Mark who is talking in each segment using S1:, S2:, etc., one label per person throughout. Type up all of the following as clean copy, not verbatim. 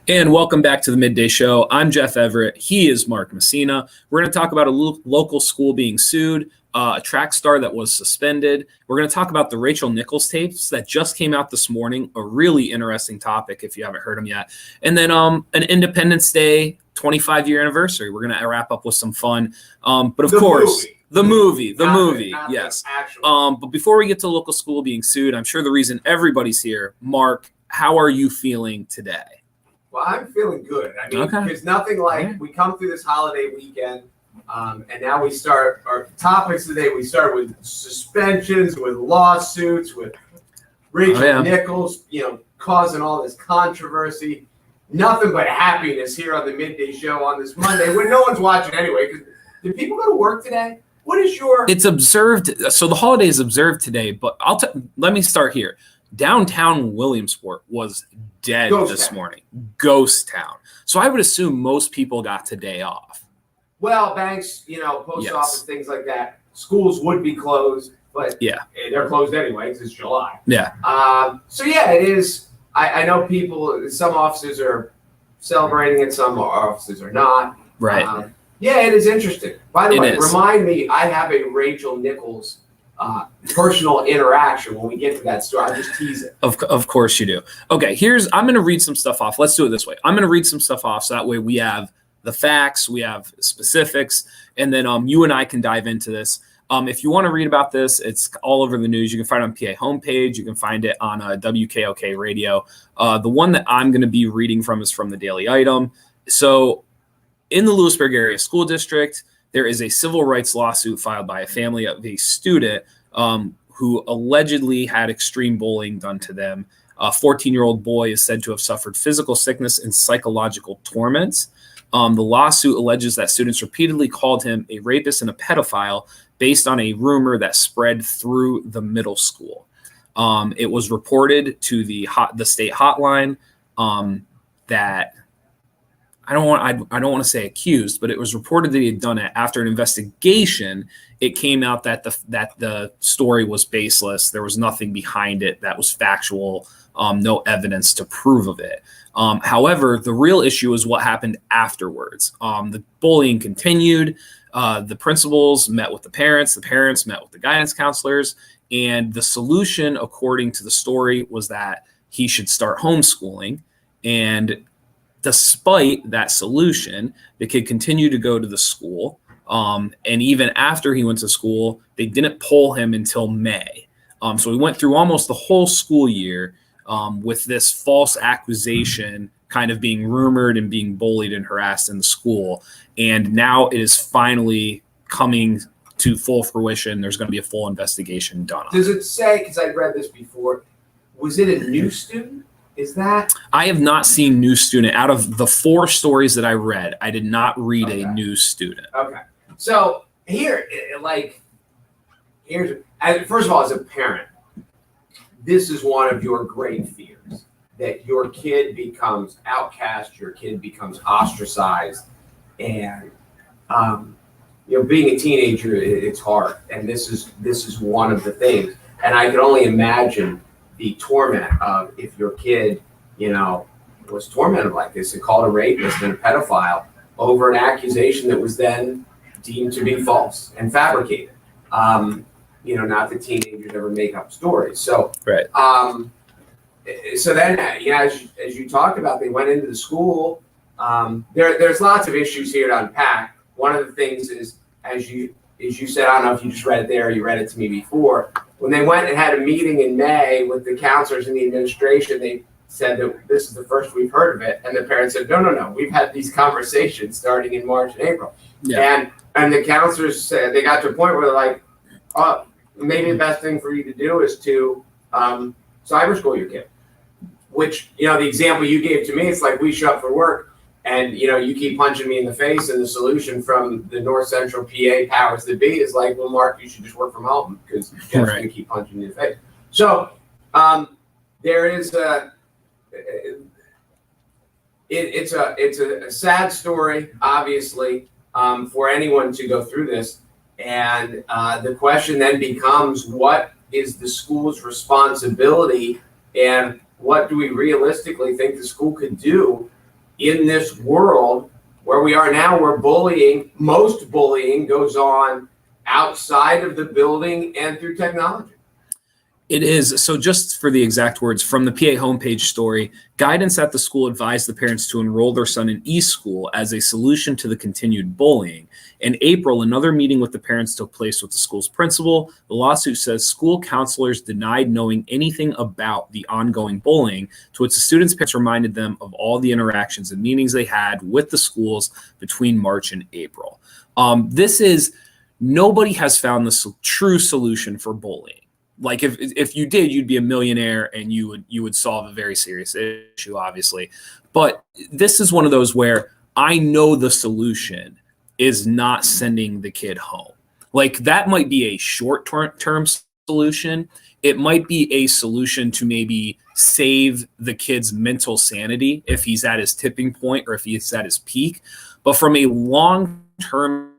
S1: And welcome back to the Midday Show. I'm Jeff Everett. He is Mark Messina. We're going to talk about a local school being sued, a track star that was suspended. We're going to talk about the Rachel Nichols tapes that just came out this morning, a really interesting topic if you haven't heard them yet. And then an Independence Day 25-year anniversary. We're going to wrap up with some fun. But of course, the movie, yes. But before we get to local school being sued, I'm sure the reason everybody's here, Mark, how are you feeling today?
S2: Well, I'm feeling good. I mean, there's nothing like we come through this holiday weekend, and now we start our topics today. We start with suspensions, with lawsuits, with Rachel Nichols, causing all this controversy. Nothing but happiness here on the Midday Show on this Monday when no one's watching anyway. Because did people go to work today? What is your?
S1: It's observed. So the holiday is observed today, but let me start here. Downtown Williamsport was dead this morning. Ghost town. So I would assume most people got today off.
S2: Well, banks, post office, things like that. Schools would be closed, but they're closed anyway because it's July. It is. I know people, some offices are celebrating it, some offices are not.
S1: Right.
S2: It is interesting. By the way, remind me, I have a Rachel Nichols personal interaction when we get to that story. I just tease it.
S1: Of course you do. Okay, I'm going to read some stuff off. Let's do it this way. I'm going to read some stuff off so that way we have the facts, we have specifics, and then you and I can dive into this. If you want to read about this, it's all over the news. You can find it on PA homepage. You can find it on WKOK radio. The one that I'm going to be reading from is from the Daily Item. So in the Lewisburg Area School District, there is a civil rights lawsuit filed by a family of a student who allegedly had extreme bullying done to them. A 14-year-old boy is said to have suffered physical sickness and psychological torments. The lawsuit alleges that students repeatedly called him a rapist and a pedophile based on a rumor that spread through the middle school. It was reported to the state hotline that I don't want to say accused, but it was reported that he had done it. After an investigation, it came out that the story was baseless. There was nothing behind it that was factual, no evidence to prove of it. However, the real issue is what happened afterwards. The bullying continued. The principals met with the parents met with the guidance counselors, and the solution, according to the story, was that he should start homeschooling. And despite that solution, the kid continued to go to the school. And even after he went to school, they didn't pull him until May. So he went through almost the whole school year with this false accusation kind of being rumored and being bullied and harassed in the school. And now it is finally coming to full fruition. There's going to be a full investigation done on it.
S2: Does it say, because I read this before, was it a new student? Is that?
S1: I have not seen new student. Out of the 4 stories that I read, I did not read a new student.
S2: Okay. So first of all, as a parent, this is one of your great fears, that your kid becomes outcast, your kid becomes ostracized, and being a teenager, it's hard, and this is one of the things. And I can only imagine the torment of if your kid, was tormented like this and called a rapist and a pedophile over an accusation that was then deemed to be false and fabricated. Not that teenagers ever make up stories. So,
S1: right.
S2: So then, as you talked about, they went into the school. There's lots of issues here to unpack. One of the things is, as you said, I don't know if you just read it there or you read it to me before. When they went and had a meeting in May with the counselors and the administration, they said that this is the first we've heard of it. And the parents said, no, we've had these conversations starting in March and April. Yeah. And the counselors said, they got to a point where they're like, maybe the best thing for you to do is to cyber school your kid. Which, the example you gave to me, it's like we show up for work and, you keep punching me in the face, and the solution from the North Central PA powers that be is like, well, Mark, you should just work from home because Jeff's going to keep punching you in the face. So there is it's a sad story, obviously, for anyone to go through this. And the question then becomes, what is the school's responsibility, and what do we realistically think the school could do in this world where we are now, where most bullying goes on outside of the building and through technology.
S1: It is. So just for the exact words from the PA homepage story, guidance at the school advised the parents to enroll their son in e-school as a solution to the continued bullying. In April, another meeting with the parents took place with the school's principal. The lawsuit says school counselors denied knowing anything about the ongoing bullying, to which the students' parents reminded them of all the interactions and meetings they had with the schools between March and April. Nobody has found the true solution for bullying. Like if you did, you'd be a millionaire and you would solve a very serious issue, obviously. But this is one of those where I know the solution is not sending the kid home. Like that might be a short-term solution. It might be a solution to maybe save the kid's mental sanity if he's at his tipping point or if he's at his peak. But from a long-term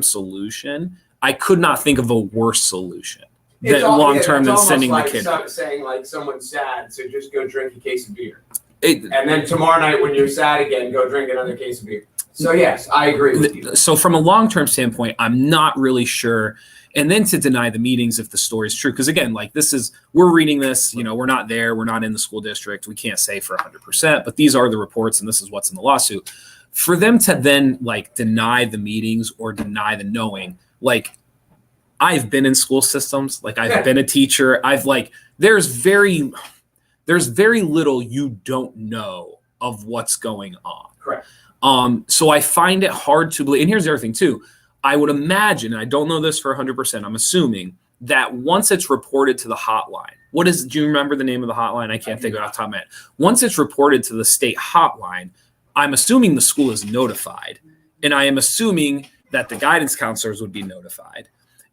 S1: solution, I could not think of a worse solution. That long term than sending the kid.
S2: Saying like someone's sad, so just go drink a case of beer, and then tomorrow night when you're sad again, go drink another case of beer. So yes, I agree with you.
S1: So from a long term standpoint, I'm not really sure. And then to deny the meetings if the story is true, because again, like we're reading this, we're not there, we're not in the school district, we can't say for 100%, but these are the reports and this is what's in the lawsuit. For them to then like deny the meetings or deny the knowing, like. I've been in school systems, like I've been a teacher. There's very little you don't know of what's going on.
S2: Correct.
S1: So I find it hard to believe. And here's the other thing too. I would imagine, and I don't know this for 100%, I'm assuming that once it's reported to the hotline, do you remember the name of the hotline? I can't think of it off the top of my head. Once it's reported to the state hotline, I'm assuming the school is notified. And I am assuming that the guidance counselors would be notified.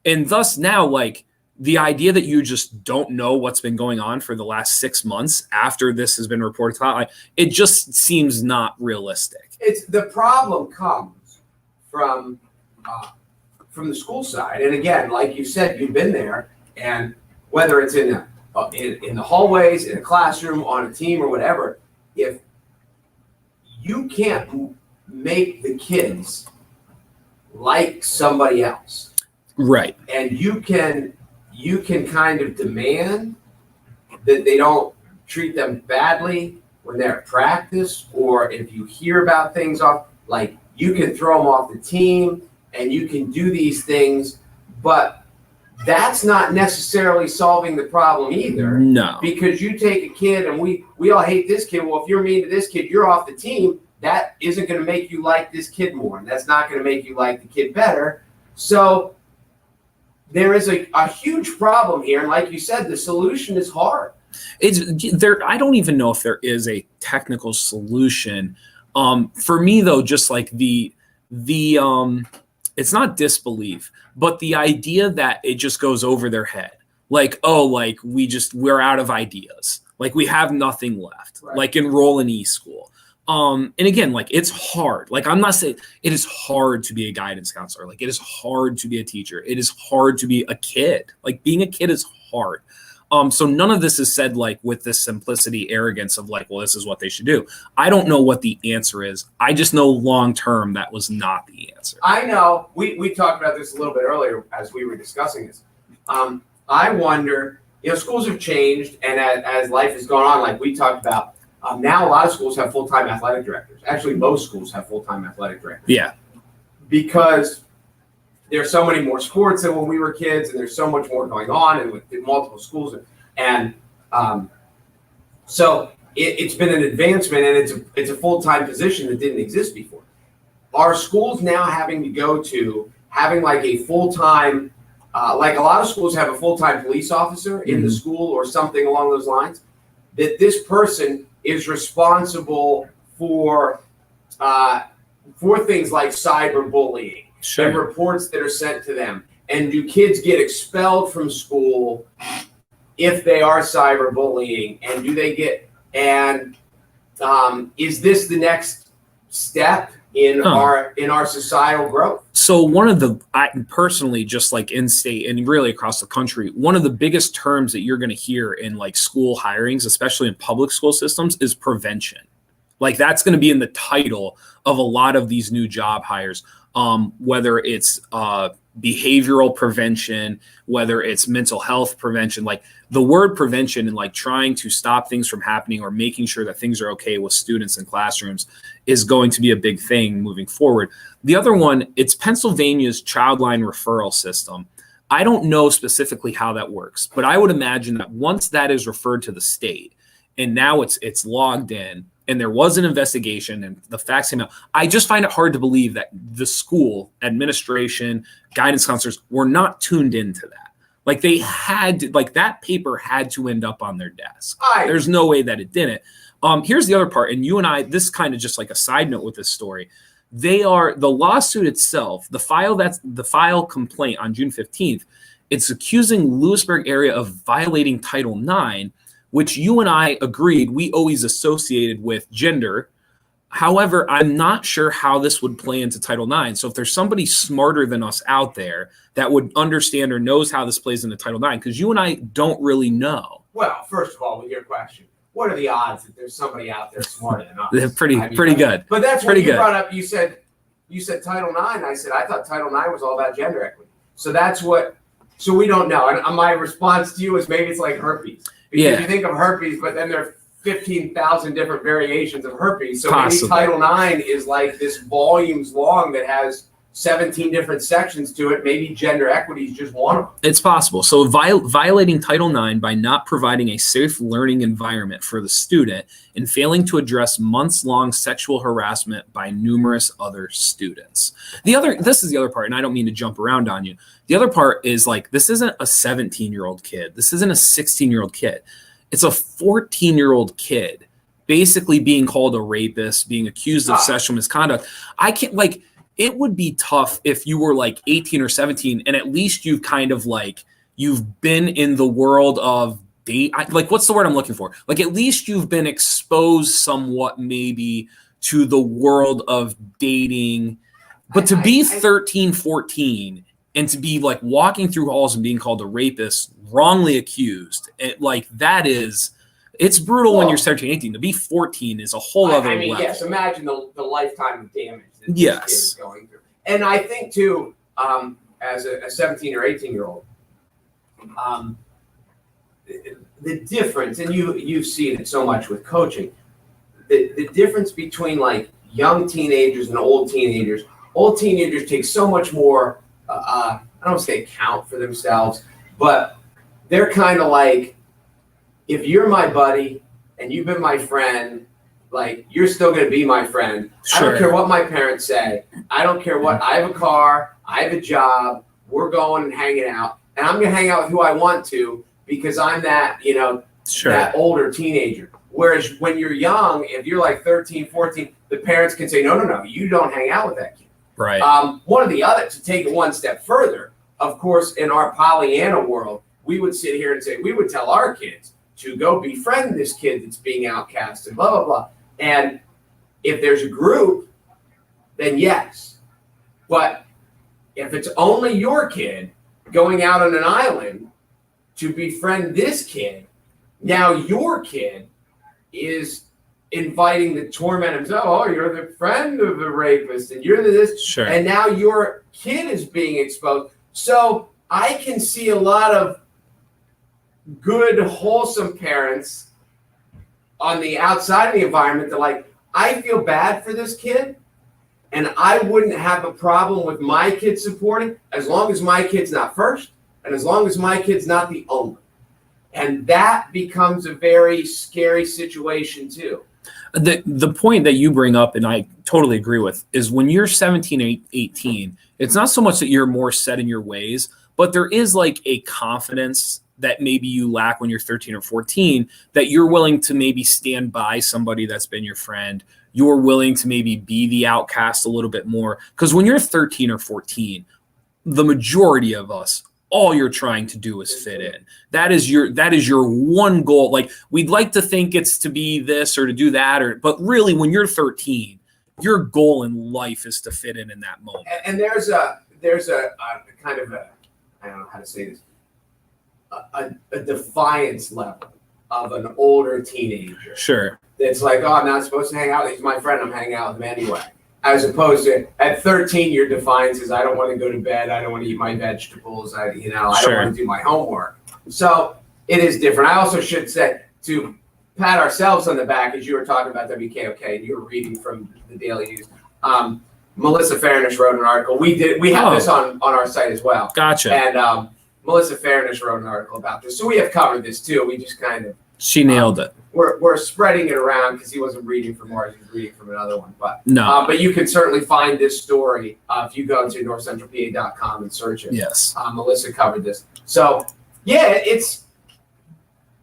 S1: And thus now, like the idea that you just don't know what's been going on for the last 6 months after this has been reported to hotline, it just seems not realistic.
S2: It's the problem comes from the school side, and again, like you said, you've been there, and whether it's in the hallways, in a classroom, on a team, or whatever, if you can't make the kids like somebody else.
S1: Right.
S2: And you can kind of demand that they don't treat them badly when they're at practice, or if you hear about things like you can throw them off the team and you can do these things, but that's not necessarily solving the problem either.
S1: No.
S2: Because you take a kid and we all hate this kid. Well, if you're mean to this kid, you're off the team. That isn't going to make you like this kid more. And that's not going to make you like the kid better. So there is a huge problem here, and like you said, the solution is hard.
S1: I don't even know if there is a technical solution. For me, though, just like the it's not disbelief, but the idea that it just goes over their head, like we're out of ideas, like we have nothing left, right. Like enroll in e-school. And again, like it's hard. Like I'm not saying it is hard to be a guidance counselor. Like it is hard to be a teacher. It is hard to be a kid. Like being a kid is hard. So none of this is said like with this simplicity, arrogance of like, well, this is what they should do. I don't know what the answer is. I just know long term that was not the answer.
S2: I know. We talked about this a little bit earlier as we were discussing this. I wonder, schools have changed, and as life has gone on, like we talked about. Now a lot of schools have full-time athletic directors. Actually, most schools have full-time athletic directors.
S1: Yeah.
S2: Because there's so many more sports than when we were kids, and there's so much more going on, and with multiple schools. And so it's been an advancement, and it's a full-time position that didn't exist before. Are schools now having like a full-time, like a lot of schools have a full-time police officer in the school or something along those lines, that this person is responsible for things like cyberbullying and reports that are sent to them. And do kids get expelled from school if they are cyberbullying? And do they is this the next step in our societal growth?
S1: So I personally, just like in state and really across the country, one of the biggest terms that you're going to hear in like school hirings, especially in public school systems, is prevention. Like that's going to be in the title of a lot of these new job hires, whether it's behavioral prevention, whether it's mental health prevention. Like the word prevention and like trying to stop things from happening or making sure that things are okay with students in classrooms is going to be a big thing moving forward. The other one, it's Pennsylvania's Childline Referral System. I don't know specifically how that works, but I would imagine that once that is referred to the state and now it's logged in and there was an investigation and the facts came out, I just find it hard to believe that the school administration, guidance counselors were not tuned into that. Like they had to, like that paper had to end up on their desk. There's no way that it didn't. Here's the other part. And you and I, this kind of just like a side note with this story. The lawsuit itself, the file complaint on June 15th, it's accusing Lewisburg area of violating Title IX, which you and I agreed we always associated with gender. However, I'm not sure how this would play into Title IX. So if there's somebody smarter than us out there that would understand or knows how this plays into Title IX, because you and I don't really know.
S2: Well, first of all, with your question, what are the odds that there's somebody out there smarter than us?
S1: They're pretty good.
S2: But that's
S1: pretty
S2: what you
S1: good.
S2: brought up. You said Title IX. I said I thought Title IX was all about gender equity. So that's what. So we don't know. And my response to you is maybe it's like herpes. Because you think of herpes, but then there are 15,000 different variations of herpes. So maybe Title IX is like this volumes long that has 17 different sections to it. Maybe gender equity is just one of them.
S1: It's possible. So violating Title IX by not providing a safe learning environment for the student and failing to address months-long sexual harassment by numerous other students. This is the other part, and I don't mean to jump around on you. The other part is like, this isn't a 17-year-old kid. This isn't a 16-year-old kid. It's a 14-year-old kid basically being called a rapist, being accused of sexual misconduct. I can't like, it would be tough if you were like 18 or 17 and at least you've kind of like, you've been in the world of like, what's the word I'm looking for? Like, at least you've been exposed somewhat maybe to the world of dating. But to be 13, 14 and to be like walking through halls and being called a rapist, wrongly accused, like that is, it's brutal when you're 17, 18. To be 14 is a whole other level.
S2: Yes, imagine the lifetime of damage that
S1: this
S2: kid is going through. And I think, too, as a 17 or 18-year-old, the difference, and you've seen it so much with coaching, the difference between, like, young teenagers and old teenagers take so much more, I don't want to say account for themselves, but they're kind of like, if you're my buddy and you've been my friend, like you're still going to be my friend. Sure. I don't care what my parents say. I don't care what, I have a car, I have a job, we're going and hanging out. And I'm going to hang out with who I want to because I'm that, that older teenager. Whereas when you're young, if you're like 13, 14, the parents can say, no, you don't hang out with that kid.
S1: Right.
S2: One of the other, to take it one step further, of course, in our Pollyanna world, we would sit here and say, we would tell our kids to go befriend this kid that's being outcast and blah, blah, blah. And if there's a group, then yes. But if it's only your kid going out on an island to befriend this kid, now your kid is inviting the torment himself. Oh, you're the friend of the rapist and you're this.
S1: Sure.
S2: And now your kid is being exposed. So I can see a lot of good, wholesome parents on the outside of the environment. They're like, I feel bad for this kid and I wouldn't have a problem with my kid supporting as long as my kid's not first and as long as my kid's not the only. And that becomes a very scary situation too.
S1: The point that you bring up, and I totally agree with, is when you're 17, 18, it's not so much that you're more set in your ways, but there is like a confidence that maybe you lack when you're 13 or 14, that you're willing to maybe stand by somebody that's been your friend. You're willing to maybe be the outcast a little bit more. Because when you're 13 or 14, the majority of us, all you're trying to do is fit in. That is your one goal. Like, we'd like to think it's to be this or to do that, but really when you're 13, your goal in life is to fit in that moment.
S2: And there's a kind of a, I don't know how to say this, a defiance level of an older teenager.
S1: Sure.
S2: It's like, oh, I'm not supposed to hang out. He's my friend. I'm hanging out with him anyway. As opposed to at 13, your defiance is I don't want to go to bed. I don't want to eat my vegetables. I don't want to do my homework. So it is different. I also should say to pat ourselves on the back, as you were talking about WKOK and you were reading from the Daily News. Melissa Fairnish wrote an article. We have this on our site as well.
S1: Gotcha.
S2: And Melissa Fairnish wrote an article about this. So we have covered this too. We just kind of
S1: she nailed it.
S2: We're spreading it around because he wasn't reading from ours; he was reading from another one. But
S1: no,
S2: but you can certainly find this story if you go to NorthcentralPa.com and search it.
S1: Yes,
S2: Melissa covered this. So yeah, it's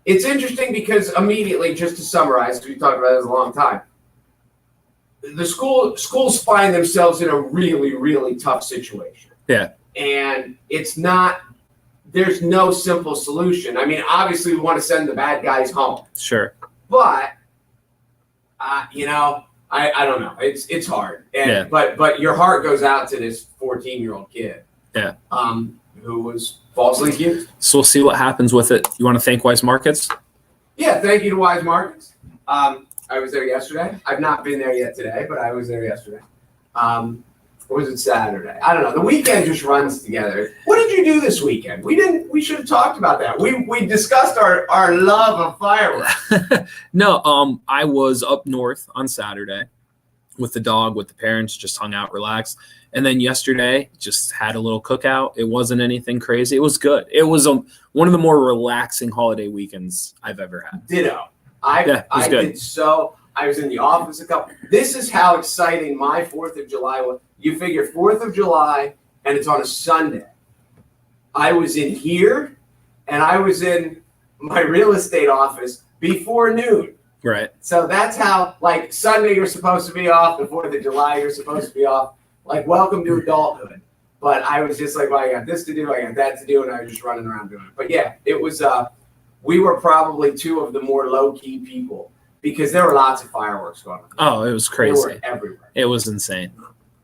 S2: interesting because immediately, just to summarize, because we talked about this a long time, the schools find themselves in a really, really tough situation.
S1: Yeah,
S2: and it's not. There's no simple solution. I mean, obviously, we want to send the bad guys home.
S1: Sure.
S2: But, I don't know. It's hard. And, But your heart goes out to this 14-year-old kid.
S1: Yeah.
S2: Who was falsely accused.
S1: So we'll see what happens with it. You want to thank Wise Markets?
S2: Yeah, thank you to Wise Markets. I was there yesterday. I've not been there yet today, but I was there yesterday. Or was it Saturday? I don't know. The weekend just runs together. What did you do this weekend? We should have talked about that. We discussed our love of fireworks.
S1: No, I was up north on Saturday with the dog, with the parents, just hung out, relaxed. And then yesterday, just had a little cookout. It wasn't anything crazy. It was good. It was one of the more relaxing holiday weekends I've ever had.
S2: Ditto. I was in the office This is how exciting my 4th of July was. You figure 4th of July, and it's on a Sunday. I was in here, and I was in my real estate office before noon.
S1: Right.
S2: So that's how, like, Sunday you're supposed to be off, the 4th of July you're supposed to be off. Like, welcome to adulthood. But I was just like, well, I got this to do, I got that to do, and I was just running around doing it. But yeah, it was, we were probably two of the more low-key people because there were lots of fireworks going on.
S1: Oh, it was crazy.
S2: They were everywhere.
S1: It was insane.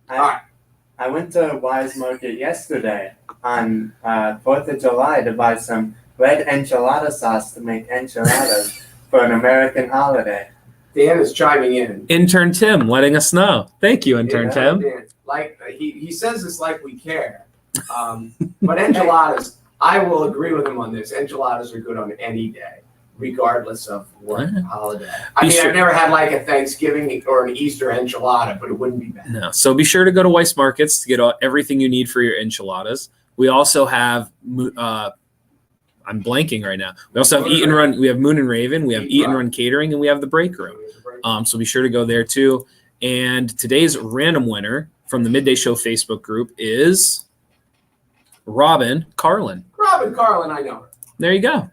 S3: I went to Wise Market yesterday on 4th of July to buy some red enchilada sauce to make enchiladas for an American holiday.
S2: Dan is chiming in.
S1: Intern Tim letting us know. Thank you, Intern Tim.
S2: Dan, like he says this like we care. But enchiladas, I will agree with him on this. Enchiladas are good on any day, regardless of what holiday. I've never had like a Thanksgiving or an Easter enchilada, but it wouldn't be bad.
S1: No. So be sure to go to Weiss Markets to get everything you need for your enchiladas. We also have, I'm blanking right now. We also have Eat and Run. We have Moon and Raven. We have Eat and Run Catering, and we have the Break Room. So be sure to go there too. And today's random winner from the Midday Show Facebook group is Robin Carlin.
S2: Robin Carlin, I know her.
S1: There you go.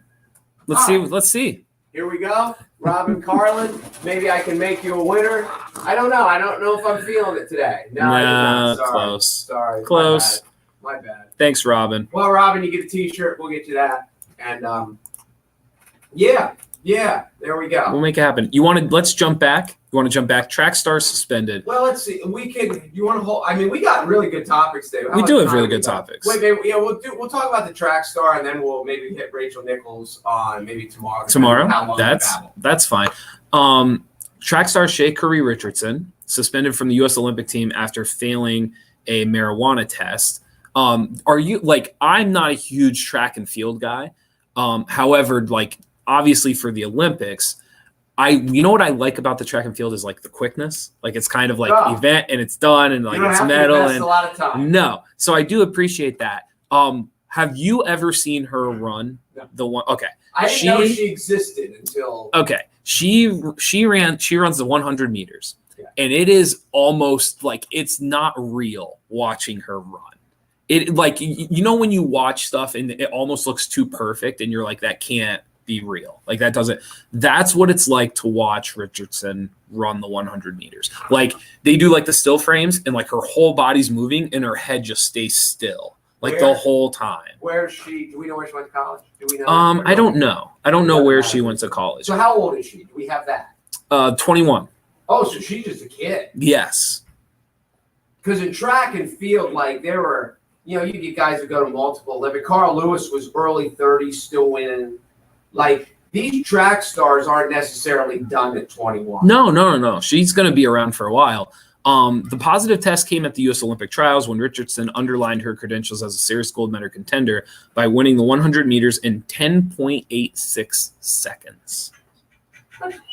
S1: Let's see.
S2: Here we go. Robin Carlin. Maybe I can make you a winner. I don't know. I don't know if I'm feeling it today. No, sorry.
S1: Close.
S2: Sorry.
S1: Close.
S2: My bad.
S1: Thanks, Robin.
S2: Well, Robin, you get a T-shirt. We'll get you that. And yeah, there we go.
S1: We'll make it happen. Let's jump back. You want to jump back? Trackstar suspended.
S2: Well, let's see. You want to hold? I mean, we got really good topics today.
S1: We do have really good topics.
S2: Wait, we'll talk about the Trackstar, and then we'll maybe hit Rachel Nichols on maybe tomorrow.
S1: Tomorrow? That's fine. Trackstar Shea Curry Richardson suspended from the U.S. Olympic team after failing a marijuana test. Are you like? I'm not a huge track and field guy. However, like obviously for the Olympics, you know what I like about the track and field is like the quickness. Like it's kind of like event and it's done and like it's medal and
S2: a lot of time.
S1: No, so I do appreciate that. Have you ever seen her run the one? Okay,
S2: I didn't know she existed until.
S1: Okay, she runs the 100 meters, and it is almost like it's not real watching her run. It like when you watch stuff and it almost looks too perfect, and you're like that can't be real. Like that's what it's like to watch Richardson run the 100 meters. Like they do like the still frames and like her whole body's moving and her head just stays still the whole time.
S2: Where is she? Do we know where she went to college? Do we know?
S1: I don't know. I don't know where she went to college.
S2: So how old is she? Do we have that?
S1: 21.
S2: Oh, so she's just a kid.
S1: Yes.
S2: Because in track and field, like there were, you get guys who go to multiple Olympic. Carl Lewis was early 30s, still winning. Like these track stars aren't necessarily done at 21.
S1: No. She's going to be around for a while. The positive test came at the U.S. Olympic trials when Richardson underlined her credentials as a serious gold medal contender by winning the 100 meters in 10.86 seconds.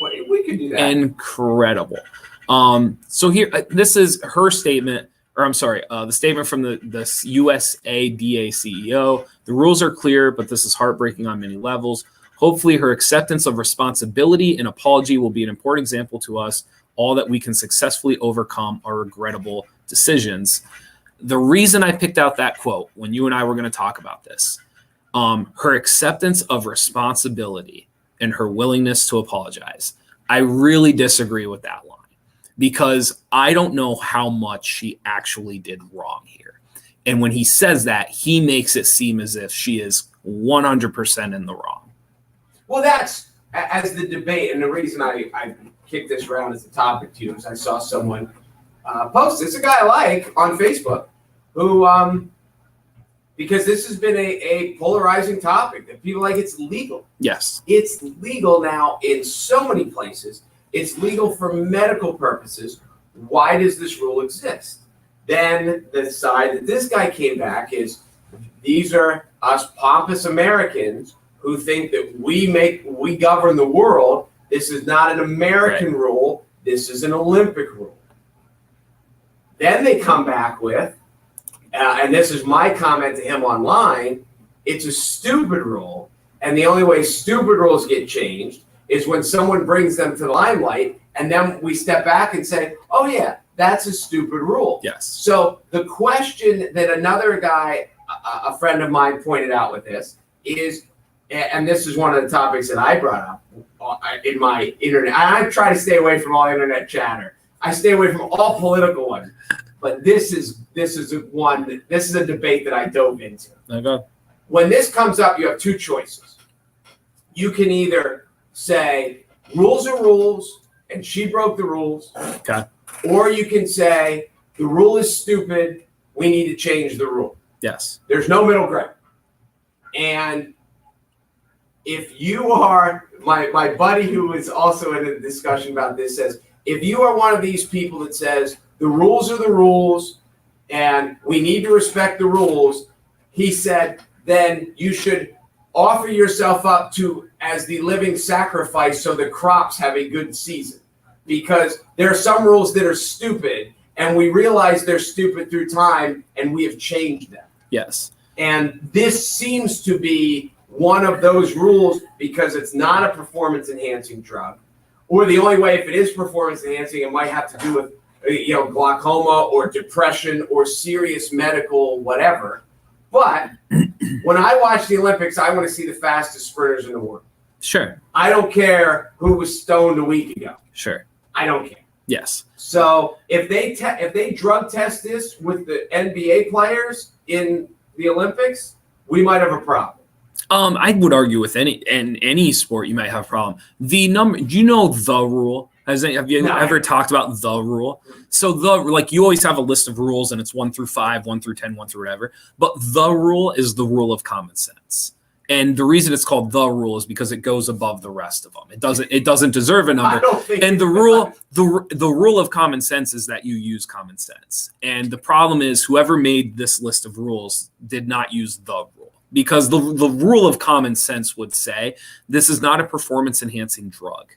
S2: We could do that.
S1: Incredible. So here, this is her statement, or I'm sorry, the statement from the USADA CEO. The rules are clear, but this is heartbreaking on many levels. Hopefully her acceptance of responsibility and apology will be an important example to us all that we can successfully overcome our regrettable decisions. The reason I picked out that quote when you and I were going to talk about this, her acceptance of responsibility and her willingness to apologize. I really disagree with that line because I don't know how much she actually did wrong here. And when he says that, he makes it seem as if she is 100% in the wrong.
S2: Well, that's as the debate, and the reason I kicked this around as a topic to you is I saw someone post. It's a guy I like on Facebook who, because this has been a polarizing topic that people like. It's legal.
S1: Yes.
S2: It's legal now in so many places. It's legal for medical purposes. Why does this rule exist? Then the side that this guy came back is these are us pompous Americans who think that we govern the world. This is not an American rule. This is an Olympic rule. Then they come back with, and this is my comment to him online, it's a stupid rule. And the only way stupid rules get changed is when someone brings them to the limelight, and then we step back and say, oh yeah, that's a stupid rule.
S1: Yes.
S2: So the question that another guy, a friend of mine pointed out with this is, and this is one of the topics that I brought up in my internet. I try to stay away from all internet chatter. I stay away from all political ones. But this is a debate that I dove into.
S1: Okay.
S2: When this comes up, you have two choices. You can either say rules are rules and she broke the rules.
S1: Okay.
S2: Or you can say the rule is stupid. We need to change the rule.
S1: Yes.
S2: There's no middle ground. And if you are, my buddy who is also in a discussion about this says, if you are one of these people that says the rules are the rules and we need to respect the rules, he said, then you should offer yourself up to as the living sacrifice so the crops have a good season. Because there are some rules that are stupid and we realize they're stupid through time and we have changed them.
S1: Yes.
S2: And this seems to be one of those rules because it's not a performance enhancing drug, or the only way, if it is performance enhancing, it might have to do with glaucoma or depression or serious medical whatever. But when I watch the Olympics, I want to see the fastest sprinters in the world.
S1: Sure.
S2: I don't care who was stoned a week ago.
S1: Sure.
S2: I don't care.
S1: Yes.
S2: So if they drug test this with the NBA players in the Olympics, we might have a problem.
S1: I would argue with any sport you might have a problem. The number, do you know the rule? Have you ever talked about the rule? So you always have a list of rules and it's 1 through 5, 1 through 10, 1 through whatever. But the rule is the rule of common sense. And the reason it's called the rule is because it goes above the rest of them. It doesn't deserve a number. And the rule of common sense is that you use common sense. And the problem is whoever made this list of rules did not use the rule. Because the rule of common sense would say this is not a performance enhancing drug.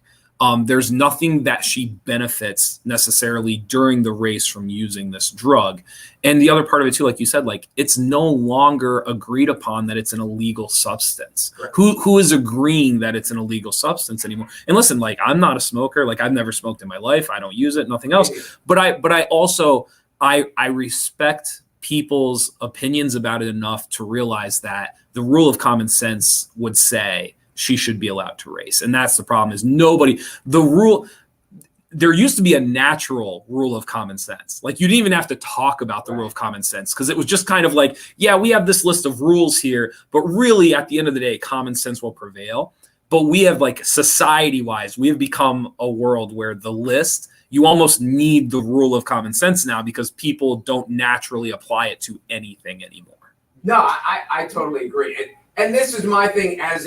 S1: There's nothing that she benefits necessarily during the race from using this drug. And the other part of it too, like you said, it's no longer agreed upon that it's an illegal substance. Correct. Who is agreeing that it's an illegal substance anymore? And listen, I'm not a smoker. I've never smoked in my life. I don't use it, nothing else. But I also respect people's opinions about it enough to realize that the rule of common sense would say she should be allowed to race. And that's the problem is there used to be a natural rule of common sense. You didn't even have to talk about the rule of common sense because it was just kind of we have this list of rules here, but really at the end of the day, common sense will prevail. But we have society-wise, we have become a world where the list, you almost need the rule of common sense now because people don't naturally apply it to anything anymore.
S2: No, I totally agree. And this is my thing as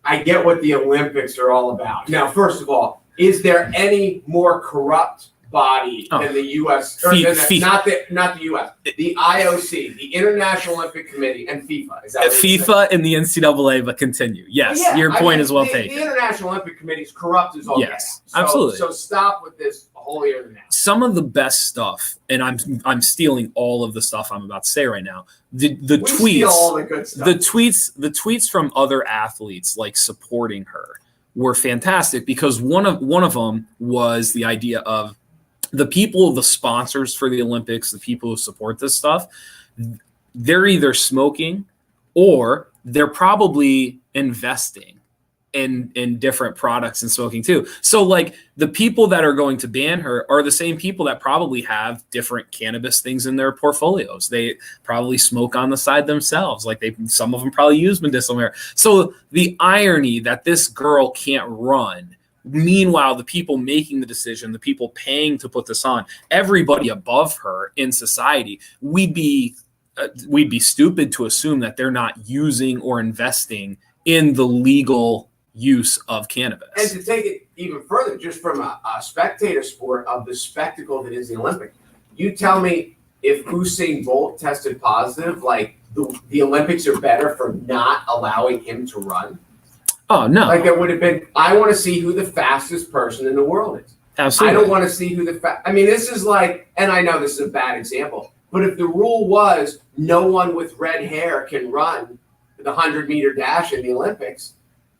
S2: I get what the Olympics are all about. Now, first of all, is there any more corrupt body than the U.S. or not the U.S. The IOC, the International Olympic Committee, and FIFA? Is that
S1: FIFA and the NCAA? But continue. Yes, your point is well taken.
S2: The International Olympic Committee is corrupt as all
S1: yes, absolutely.
S2: So stop with this holier than thou.
S1: Some of the best stuff, and I'm stealing all of the stuff I'm about to say right now. The tweets,
S2: steal all the good stuff.
S1: The tweets from other athletes like supporting her were fantastic because one of them was the idea of the people, the sponsors for the Olympics, the people who support this stuff, they're either smoking or they're probably investing in different products and smoking too. So like the people that are going to ban her are the same people that probably have different cannabis things in their portfolios. They probably smoke on the side themselves. Like some of them probably use medicinal marijuana. So the irony that this girl can't run, meanwhile, the people making the decision, the people paying to put this on, everybody above her in society, we'd be stupid to assume that they're not using or investing in the legal use of cannabis.
S2: And to take it even further, just from a spectator sport of the spectacle that is the Olympics, you tell me if Usain Bolt tested positive, like the Olympics are better for not allowing him to run?
S1: Oh, no.
S2: Like there would have been, I want to see who the fastest person in the world is.
S1: Absolutely.
S2: I don't want to see who I mean, this is like, and I know this is a bad example, but if the rule was no one with red hair can run the 100-meter dash in the Olympics,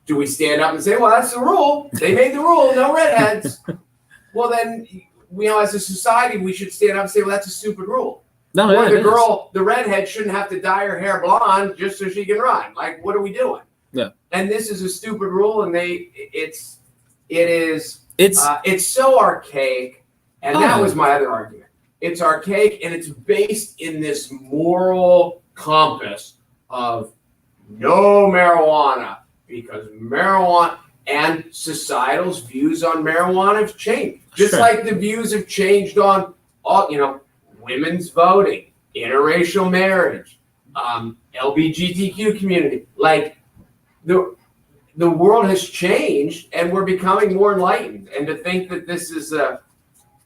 S2: do we stand up and say, well, that's the rule. They made the rule, no redheads. Well, then, as a society, we should stand up and say, well, that's a stupid rule.
S1: No,
S2: or the girl, the redhead, shouldn't have to dye her hair blonde just so she can run. Like, what are we doing?
S1: Yeah.
S2: And this is a stupid rule, and it's so archaic. And that was my other argument. It's archaic, and it's based in this moral compass of no marijuana, because marijuana and societal's views on marijuana have changed. Just like the views have changed on all, women's voting, interracial marriage, LGBTQ community. Like the world has changed, and we're becoming more enlightened. And to think that this is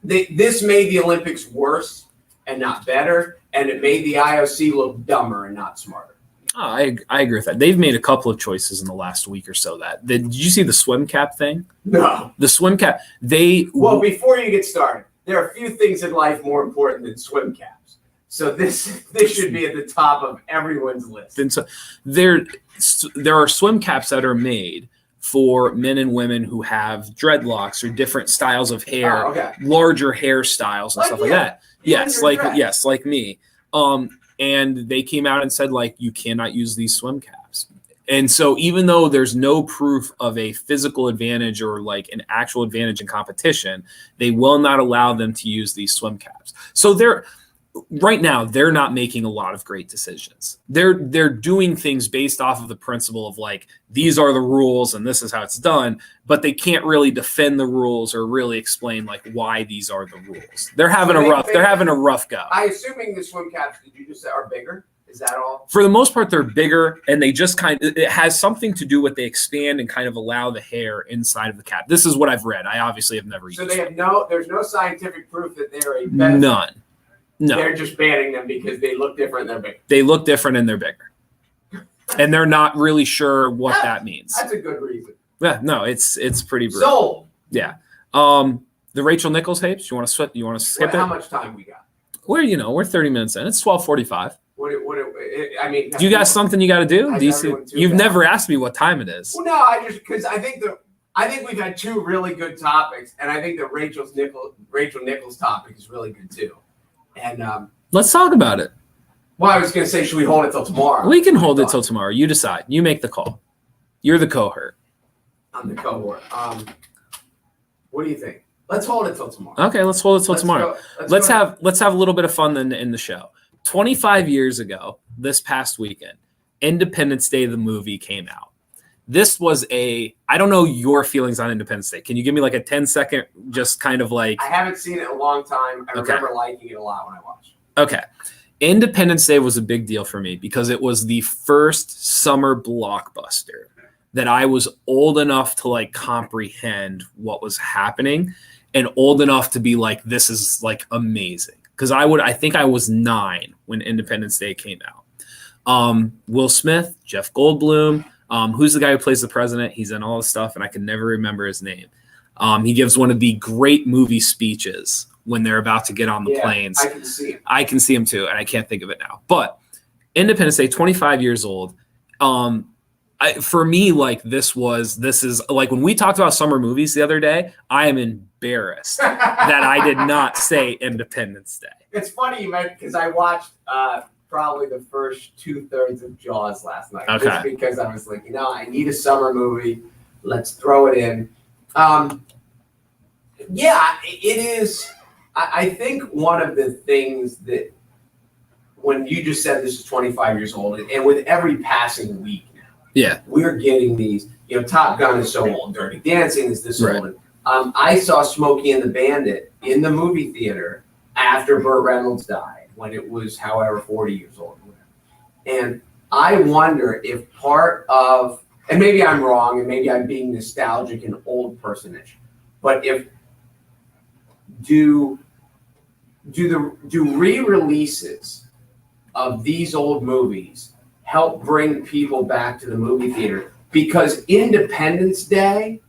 S2: this made the Olympics worse and not better, and it made the IOC look dumber and not smarter.
S1: Oh, I agree with that. They've made a couple of choices in the last week or so. Did you see the swim cap thing?
S2: No.
S1: The swim cap.
S2: Well, before you get started, there are a few things in life more important than swim caps. So this should be at the top of everyone's list.
S1: And so there are swim caps that are made for men and women who have dreadlocks or different styles of hair, larger hairstyles and stuff like that. Yes, like me. And they came out and said, like, you cannot use these swim caps. And so even though there's no proof of a physical advantage or like an actual advantage in competition, they will not allow them to use these swim caps. So right now, they're not making a lot of great decisions. They're doing things based off of the principle of like, these are the rules and this is how it's done, but they can't really defend the rules or really explain like why these are the rules. They're having a rough go.
S2: Assuming the swim caps, did you just say are bigger? Is that all?
S1: For the most part, they're bigger, and they just it has something to do with they expand and kind of allow the hair inside of the cap. This is what I've read. I obviously have never used.
S2: So there's no scientific proof that they're a benefit.
S1: None. No.
S2: They're just banning them because they look different and they're bigger.
S1: They look different and they're bigger. And they're not really sure what that means.
S2: That's a good reason.
S1: Yeah, no, it's pretty brutal.
S2: Sold.
S1: Yeah. The Rachel Nichols tapes, you want to skip it?
S2: How much time we got?
S1: We're 30 minutes in. It's 12:45.
S2: Do
S1: you got something you got to do? You've never asked me what time it is.
S2: Well, no, because I think we've had two really good topics, and I think that Rachel Nichols topic is really good too. And
S1: let's talk about it.
S2: Well, I was going to say, should we hold it till tomorrow?
S1: We can hold it till tomorrow. You decide. You make the call. You're the cohort.
S2: I'm the cohort. What do you think? Let's hold it till tomorrow.
S1: Okay, let's hold it till tomorrow. Let's have a little bit of fun then in the show. 25 years ago, this past weekend, Independence Day, the movie, came out. This was I don't know your feelings on Independence Day. Can you give me like a 10-second, just kind of like.
S2: I haven't seen it in a long time. I remember liking it a lot when I watched it.
S1: Okay. Independence Day was a big deal for me because it was the first summer blockbuster that I was old enough to like comprehend what was happening and old enough to be like, this is like amazing. Because I think I was 9 when Independence Day came out. Will Smith, Jeff Goldblum, who's the guy who plays the president? He's in all this stuff, and I can never remember his name. He gives one of the great movie speeches when they're about to get on the planes.
S2: I can see him.
S1: I can see him too, and I can't think of it now. But Independence Day, 25 years old. For me, like this is like when we talked about summer movies the other day, I am embarrassed that I did not say Independence Day.
S2: It's funny you meant because I watched probably the first 2/3 of Jaws last night.
S1: Okay.
S2: Just because I was like, I need a summer movie. Let's throw it in. Yeah, it is. I think one of the things that when you just said this is 25 years old, and with every passing week now,
S1: yeah,
S2: we're getting these. Top Gun is so old. Dirty Dancing is this
S1: right.
S2: old. I saw Smokey and the Bandit in the movie theater after Burt Reynolds died, when it was however 40 years old. And I wonder if part of, and maybe I'm wrong, and maybe I'm being nostalgic and old personish, but if do re-releases of these old movies help bring people back to the movie theater? Because Independence Day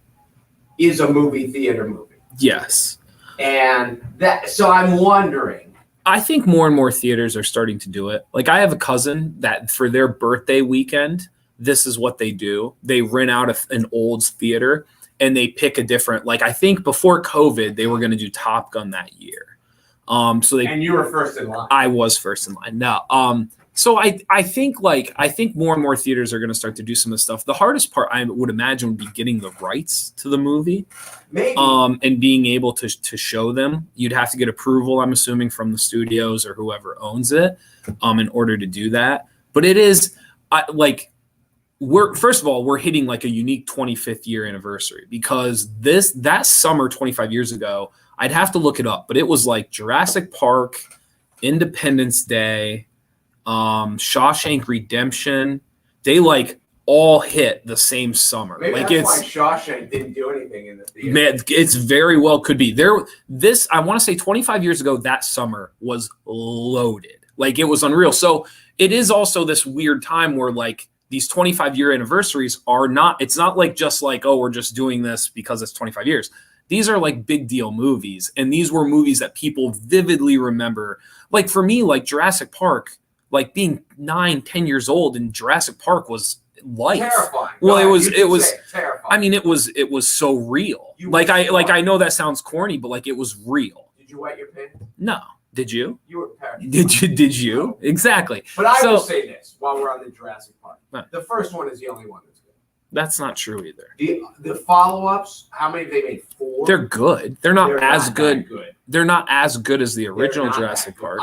S2: is a movie theater movie.
S1: Yes.
S2: And so I'm wondering.
S1: I think more and more theaters are starting to do it. Like I have a cousin that for their birthday weekend, this is what they do. They rent out an Olds theater and they pick a different, like I think before COVID, they were going to do Top Gun that year. And
S2: you were first in line.
S1: I was first in line. No. So I think more and more theaters are going to start to do some of this stuff. The hardest part I would imagine would be getting the rights to the movie.
S2: Maybe.
S1: And being able to show them. You'd have to get approval, I'm assuming, from the studios or whoever owns it in order to do that. But it is first of all, we're hitting like a unique 25th year anniversary because that summer 25 years ago, I'd have to look it up, but it was like Jurassic Park, Independence Day, Shawshank Redemption. They like all hit the same summer.
S2: Maybe
S1: like
S2: that's why Shawshank didn't do anything in the theater.
S1: Man, it's very well could be. I want to say 25 years ago, that summer was loaded. Like it was unreal. So it is also this weird time where like these 25-year anniversaries it's not like just like, oh, we're just doing this because it's 25 years. These are like big deal movies. And these were movies that people vividly remember. Like for me, like Jurassic Park, like being 9-10 years old in Jurassic Park was life.
S2: Terrifying.
S1: Well, it was
S2: terrifying.
S1: I mean, it was so real. I know that sounds corny, but like it was real.
S2: Did you wet your pen?
S1: No. Did you?
S2: You were prepared.
S1: Did you? No. Exactly.
S2: But I will say this while we're on the Jurassic Park.
S1: Huh.
S2: The first one is the only one that's good.
S1: That's not true either.
S2: The follow-ups, how many have they made? 4?
S1: They're good. They're not as good.
S2: Good.
S1: They're not as good as the original Jurassic Park.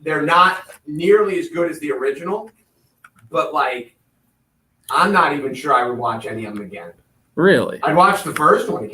S2: They're not nearly as good as the original, but like I'm not even sure I would watch any of them again.
S1: Really?
S2: I'd watch the first one again.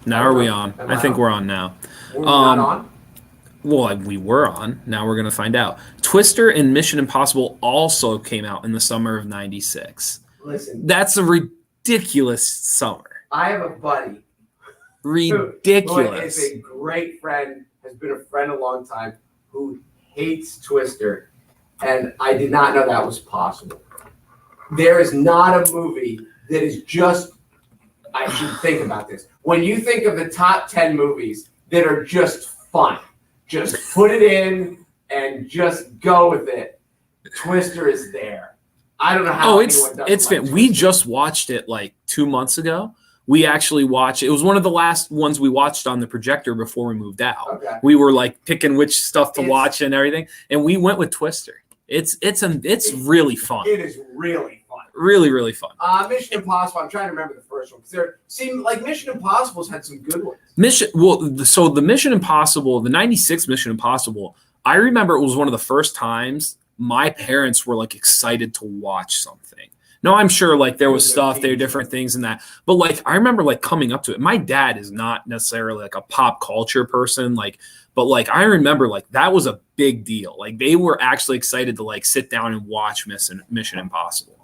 S1: Now are we on? I think we're on now.
S2: We're not on?
S1: Well, we were on. Now we're going to find out. Twister and Mission Impossible also came out in the summer of 96.
S2: Listen.
S1: That's a ridiculous summer.
S2: I have a buddy.
S1: Ridiculous.
S2: Who is a great friend, has been a friend a long time, who hates Twister. And I did not know that was possible. There is not a movie that is just, I should think about this. When you think of the top 10 movies that are just fun, just put it in and just go with it, Twister is there. I don't know how anyone does
S1: it's fan. We just watched it like 2 months ago. We actually watched it. It was one of the last ones we watched on the projector before we moved out.
S2: Okay.
S1: We were like picking which stuff to watch and everything, and we went with Twister. It's really fun.
S2: It is really fun.
S1: Really, really fun.
S2: Mission Impossible. I'm trying to remember the first one because there seemed like Mission Impossible's had some good ones.
S1: So the Mission Impossible, the 96 Mission Impossible, I remember it was one of the first times my parents were like excited to watch something. No, I'm sure like there was stuff, there were different things in that. But like I remember like coming up to it. My dad is not necessarily like a pop culture person, but like I remember like that was a big deal. Like they were actually excited to like sit down and watch Mission Impossible.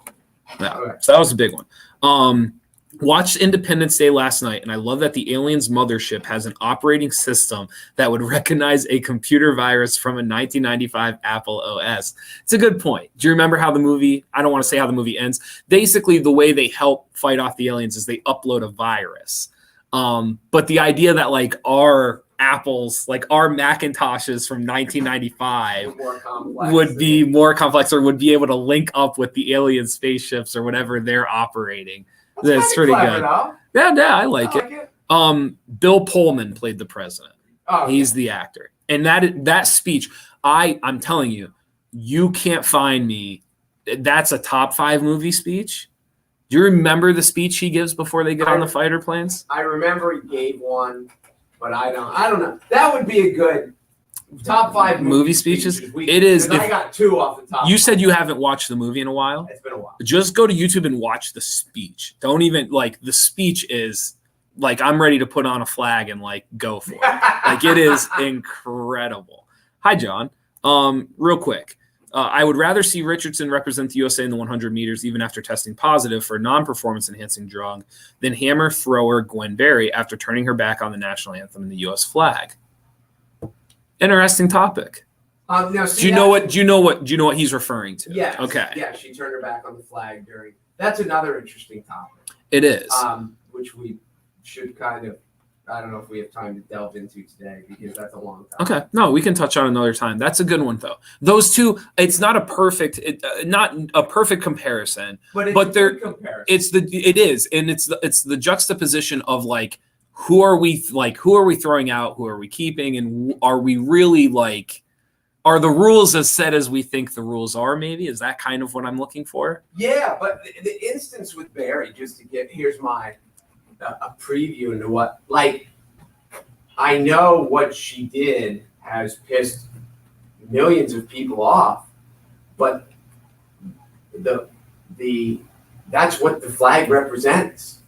S1: Yeah.
S2: Okay.
S1: So that was a big one. Watched Independence Day last night, and I love that the aliens mothership has an operating system that would recognize a computer virus from a 1995 Apple OS. It's a good point. Do you remember how the movie, I don't want to say how the movie ends. Basically, the way they help fight off the aliens is they upload a virus. But the idea that like our Apples, like our Macintoshes from 1995 would be more complex or would be able to link up with the alien spaceships or whatever they're operating. That's pretty good.
S2: Though.
S1: Yeah, I like it. Bill Pullman played the president.
S2: Oh,
S1: he's the actor. And that speech, I'm telling you, you can't find me. That's a top 5 movie speech. Do you remember the speech he gives before they get on the fighter planes?
S2: I remember he gave one, but I don't know. That would be a good top 5 movie speeches.
S1: It is.
S2: I got 2 off the top.
S1: You said you haven't watched the movie in a while.
S2: It's been a while.
S1: Just go to YouTube and watch the speech. Don't even like the speech is like I'm ready to put on a flag and like go for it. Like it is incredible. Hi, John. Real quick. I would rather see Richardson represent the USA in the 100 meters, even after testing positive for a non-performance enhancing drug, than hammer thrower Gwen Berry after turning her back on the national anthem and the U.S. flag. Interesting topic.
S2: Now,
S1: do you know what he's referring to?
S2: Yeah.
S1: Okay.
S2: Yeah, she turned her back on the flag during. That's another interesting topic.
S1: It is.
S2: Which we should kind of. I don't know if we have time to delve into today because that's a long time.
S1: Okay. No, we can touch on another time. That's a good one though. Those two, it's not a perfect, not a perfect comparison, but
S2: a good comparison.
S1: It is, and it's the juxtaposition of like who are we throwing out, who are we keeping, and are we really like, are the rules as set as we think the rules are? Maybe is that kind of what I'm looking for?
S2: Yeah, but the instance with Barry, just to get here's my. A preview into what, like, I know what she did has pissed millions of people off, but that's what the flag represents.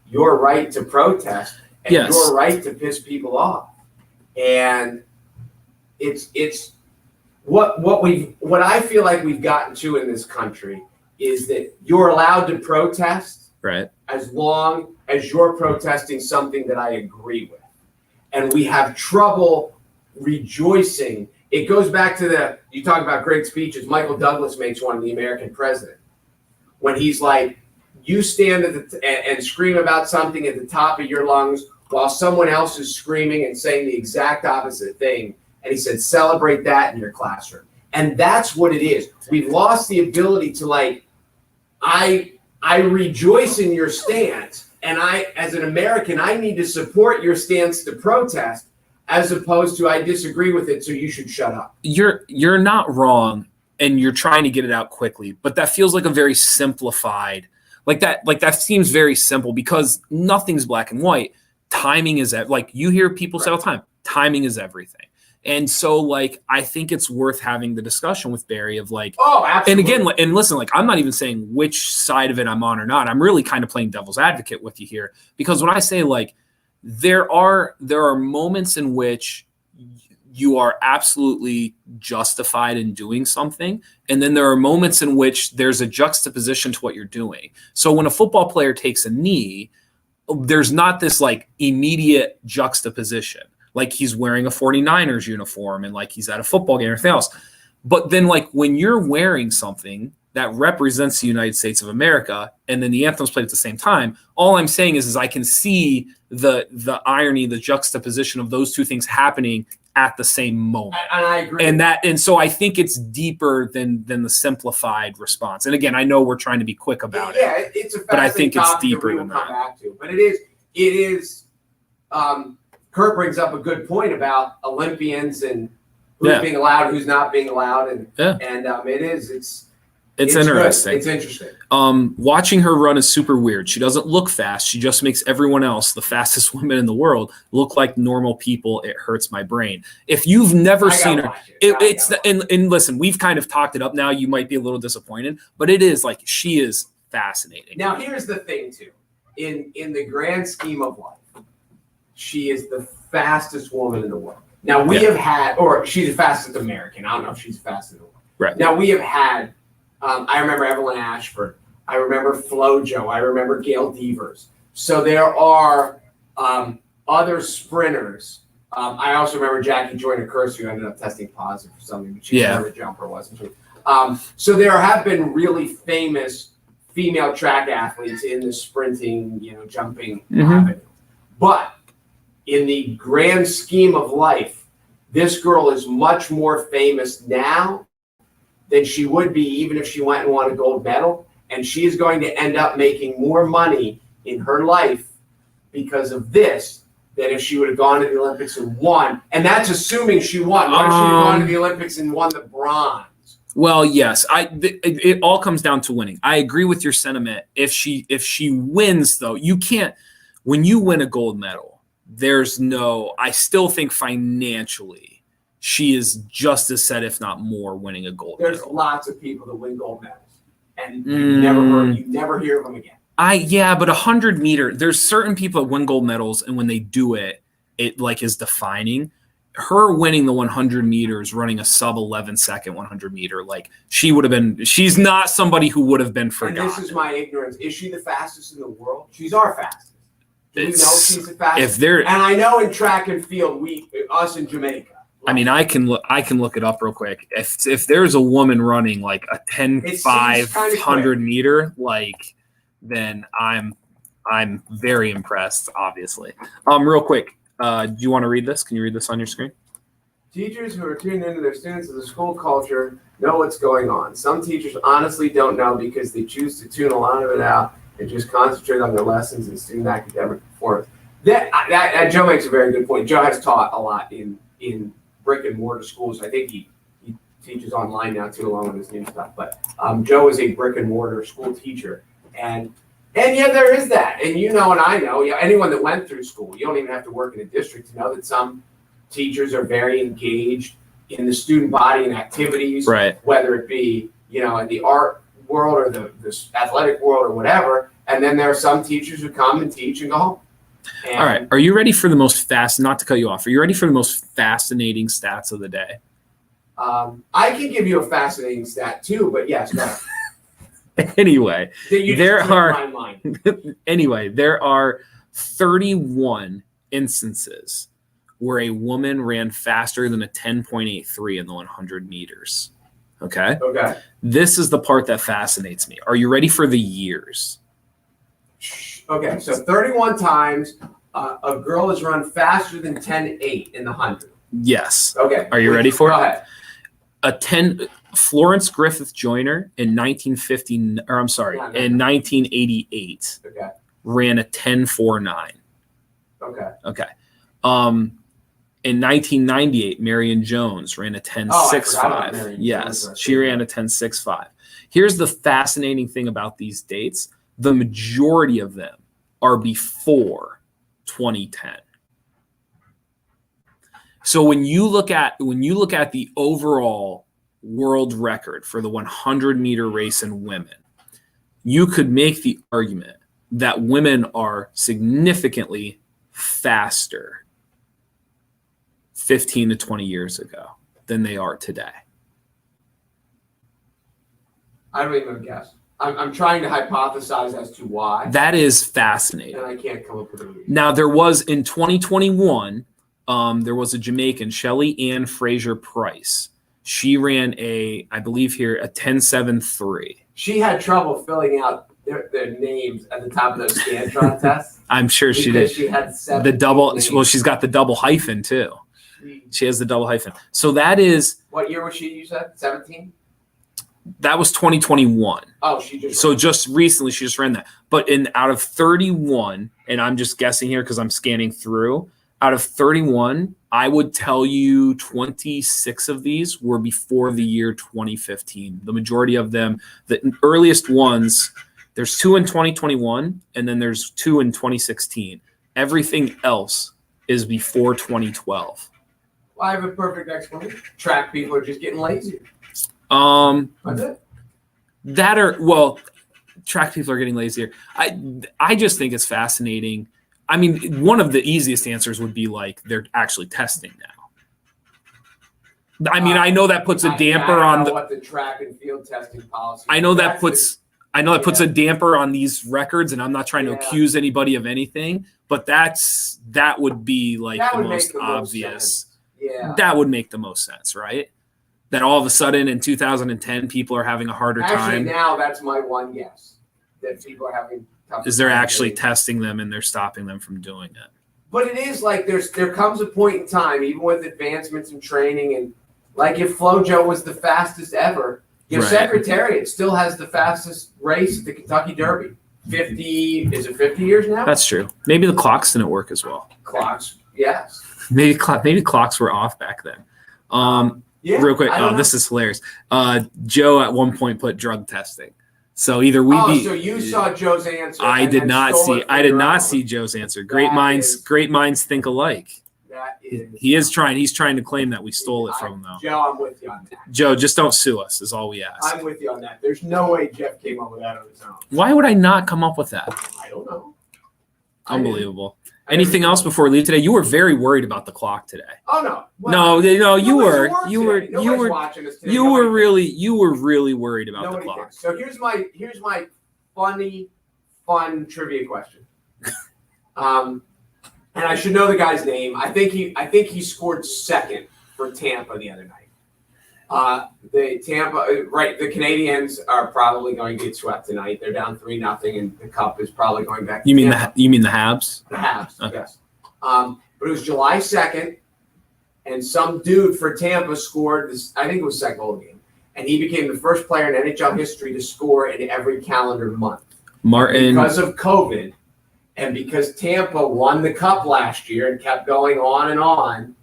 S2: Your right to protest and your right to piss people off. And it's what I feel like we've gotten to in this country is that you're allowed to protest,
S1: right, as
S2: long as you're protesting something that I agree with. And we have trouble rejoicing. It goes back to you talk about great speeches. Michael Douglas makes one of the American president. When he's like, you stand and scream about something at the top of your lungs while someone else is screaming and saying the exact opposite thing. And he said, celebrate that in your classroom. And that's what it is. We've lost the ability to like, I rejoice in your stance. And as an American, I need to support your stance to protest, as opposed to I disagree with it, so you should shut up.
S1: You're not wrong, and you're trying to get it out quickly, but that feels like a very simplified, like that seems very simple because nothing's black and white. Timing is like you hear people say all the time, timing is everything. And so, like, I think it's worth having the discussion with Barry of like,
S2: oh, absolutely.
S1: And again, and listen, like, I'm not even saying which side of it I'm on or not. I'm really kind of playing devil's advocate with you here because when I say like, there are moments in which you are absolutely justified in doing something, and then there are moments in which there's a juxtaposition to what you're doing. So when a football player takes a knee, there's not this like immediate juxtaposition, like he's wearing a 49ers uniform and like he's at a football game or anything else. But then like when you're wearing something that represents the United States of America and then the anthem's played at the same time, all I'm saying is I can see the irony, the juxtaposition of those two things happening at the same moment.
S2: And I agree.
S1: And so I think it's deeper than the simplified response. And again, I know we're trying to be quick about it.
S2: Yeah, it's a fascinating
S1: but I think it's
S2: topic
S1: deeper
S2: that we
S1: than
S2: will come
S1: that.
S2: back to. But it is. Kurt brings up a good point about Olympians and who's being allowed, who's not being allowed, and it's
S1: interesting.
S2: Good. It's interesting.
S1: Watching her run is super weird. She doesn't look fast. She just makes everyone else, the fastest women in the world, look like normal people. It hurts my brain. If you've never seen her, and listen, we've kind of talked it up now. You might be a little disappointed, but it is like she is fascinating.
S2: Now, here's the thing, too. In the grand scheme of life, she is the fastest woman in the world. Now, we have had, or she's the fastest American. I don't know if she's the fastest in the world.
S1: Right.
S2: Now, we have had, I remember Evelyn Ashford. I remember FloJo. I remember Gail Devers. So there are other sprinters. I also remember Jackie Joyner-Kersee, who ended up testing positive for something, but she's never a jumper, wasn't she? So there have been really famous female track athletes in the sprinting, jumping avenue. But in the grand scheme of life, this girl is much more famous now than she would be even if she went and won a gold medal. And she is going to end up making more money in her life because of this than if she would have gone to the Olympics and won. And that's assuming she won. What if she had gone to the Olympics and won the bronze?
S1: Well, yes, it all comes down to winning. I agree with your sentiment. If she wins, though, you can't. When you win a gold medal, I still think financially she is just as set, if not more, winning a gold medal.
S2: There's lots of people that win gold medals, and you never hear of them again.
S1: But 100 meter, there's certain people that win gold medals, and when they do it, it like is defining. Her winning the 100 meters, running a sub 11 second 100 meter, like she's not somebody who would have been forgotten.
S2: And this is my ignorance. Is she the fastest in the world? She's our fastest. Do we know she's the fastest? And I know in track and field, us in Jamaica.
S1: I mean, I can look it up real quick. If there's a woman running like a 10.5 100 meter, like, then I'm very impressed. Obviously, real quick. Do you want to read this? Can you read this on your screen?
S2: Teachers who are tuned into their students of the school culture know what's going on. Some teachers honestly don't know because they choose to tune a lot of it out and just concentrate on their lessons and student academic performance. That Joe makes a very good point. Joe has taught a lot in brick and mortar schools. I think he teaches online now too, along with his new stuff. But Joe is a brick and mortar school teacher, and there is that. And and I know, anyone that went through school, you don't even have to work in a district to know that some teachers are very engaged in the student body and activities,
S1: right?
S2: Whether it be, in the art world or the athletic world or whatever. And then there are some teachers who come and teach and go home.
S1: All right. Are you ready for the most not to cut you off, are you ready for the most fascinating stats of the day?
S2: I can give you a fascinating stat too, but yes, go ahead.
S1: Anyway, there are 31 instances where a woman ran faster than a 10.83 in the 100 meters. Okay. This is the part that fascinates me. Are you ready for the years?
S2: Okay, so 31 times a girl has run faster than 10.8 in the 100.
S1: Yes.
S2: Okay.
S1: Are you ready for
S2: it?
S1: Go ahead. Florence Griffith Joyner in 1988 ran a 10.49. Okay. In 1998, Marion Jones ran a 10.65. Yes, she ran a 10.65. Here's the fascinating thing about these dates. The majority of them are before 2010. So when you look at the overall world record for the 100 meter race in women, you could make the argument that women are significantly faster 15 to 20 years ago than they are today?
S2: I don't even guess. I'm trying to hypothesize as to why.
S1: That is fascinating.
S2: And I can't come up with a reason.
S1: Now, there was in 2021, there was a Jamaican, Shelly Ann Fraser Price. She ran I believe here, a 10.73.
S2: She had trouble filling out their names at the top of those Scantron tests.
S1: I'm sure she did.
S2: She had
S1: the double. Well, she's got the double hyphen too. She has the double hyphen. So that is.
S2: What year was she? You said 17.
S1: That was 2021.
S2: Oh, she just.
S1: So just recently, she just ran that. But out of 31, and I'm just guessing here because I'm scanning through. Out of 31, I would tell you 26 of these were before the year 2015. The majority of them, the earliest ones, there's 2 in 2021, and then there's 2 in 2016. Everything else is before 2012.
S2: Well, I have a perfect explanation. Track people are just getting lazier. That's it.
S3: track people are getting lazier. I just think it's fascinating. I mean, one of the easiest answers would be like they're actually testing now. I mean, I know that puts a damper on
S2: what the track and field testing policy.
S3: I know that puts a damper on these records, and I'm not trying to accuse anybody of anything, but that would be like the most obvious. That would make the most sense, right? That all of a sudden in 2010 people are having a harder time.
S2: Actually, now that's my one guess that people are having tough.
S3: Is they're actually testing them and they're stopping them from doing it.
S2: But it is like there comes a point in time, even with advancements in training, and like if FloJo was the fastest ever, Secretariat still has the fastest race at the Kentucky Derby. 50 years now?
S3: That's true. Maybe the clocks didn't work as well.
S2: Clocks, yes.
S3: Maybe clocks were off back then. Real quick, this is hilarious. Joe at one point put drug testing. So either
S2: so you saw Joe's answer.
S3: I did not see Joe's answer. Great minds think alike. He's trying to claim that we stole it from him though.
S2: Joe, I'm with you on that.
S3: Joe, just don't sue us is all we ask.
S2: I'm with you on that. There's no way Jeff came up with that on his own.
S3: Why would I not come up with that?
S2: I don't know.
S3: Unbelievable. Anything else before we leave today? You were very worried about the clock today.
S2: Oh no.
S3: Well, no, you were really worried about the clock.
S2: Cares. So here's my fun trivia question. And I should know the guy's name. I think he scored second for Tampa the other night. The Canadians are probably going to get swept tonight. They're down 3-0, and the cup is probably going back to
S3: You mean
S2: Tampa.
S3: the Habs?
S2: The Habs,
S3: okay.
S2: Yes. But it was July 2nd, and some dude for Tampa scored this, I think it was the second goal of the game, and he became the first player in NHL history to score in every calendar month.
S3: Martin.
S2: Because of COVID, and because Tampa won the cup last year and kept going on and on,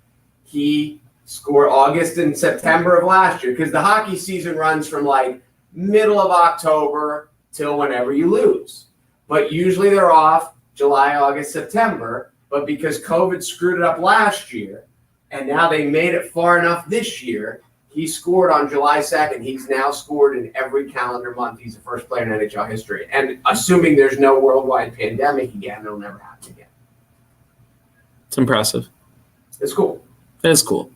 S2: he scored August and September of last year, because the hockey season runs from like middle of October till whenever you lose. But usually they're off July, August, September. But because COVID screwed it up last year, and now they made it far enough this year, he scored on July 2nd. He's now scored in every calendar month. He's the first player in NHL history. And assuming there's no worldwide pandemic again, it'll never happen again.
S3: It's impressive.
S2: It's cool.
S3: It is cool.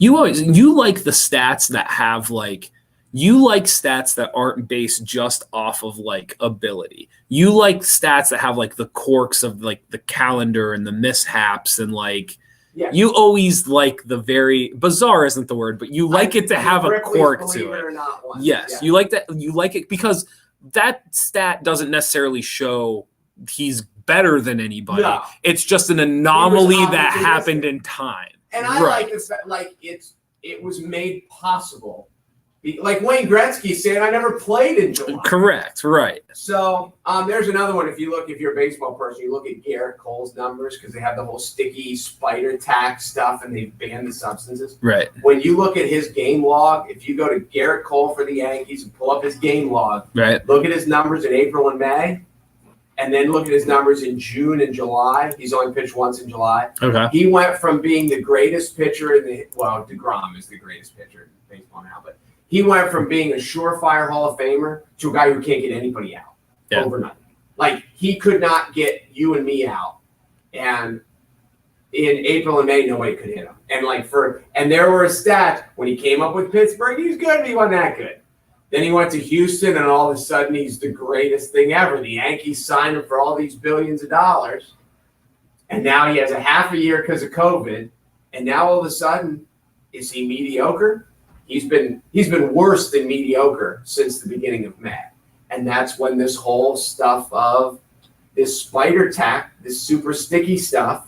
S3: You like the stats that have stats that aren't based just off of like ability. You like stats that have like the quirks of like the calendar and the mishaps and like you always like the very bizarre isn't the word, but you like it to have a quirk to it. Yes, you like that. You like it because that stat doesn't necessarily show he's better than anybody. No. It's just an anomaly that happened in time.
S2: And I like this, like it was made possible. Like Wayne Gretzky said, I never played in July.
S3: Correct, right.
S2: So there's another one. If you're a baseball person, you look at Garrett Cole's numbers because they have the whole sticky spider tack stuff and they've banned the substances.
S3: Right.
S2: When you look at his game log, if you go to Garrett Cole for the Yankees and pull up his game log, look at his numbers in April and May, and then look at his numbers in June and July. He's only pitched once in July.
S3: Okay.
S2: He went from being the greatest pitcher DeGrom is the greatest pitcher in baseball now, but he went from being a surefire Hall of Famer to a guy who can't get anybody out overnight. Like, he could not get you and me out And in April and May, nobody could hit him. And there were stats when he came up with Pittsburgh, he was good, but he wasn't that good. Then he went to Houston, and all of a sudden, he's the greatest thing ever. The Yankees signed him for all these billions of dollars, and now he has a half a year because of COVID. And now all of a sudden, is he mediocre? He's been worse than mediocre since the beginning of May, and that's when this whole stuff of this spider tack, this super sticky stuff,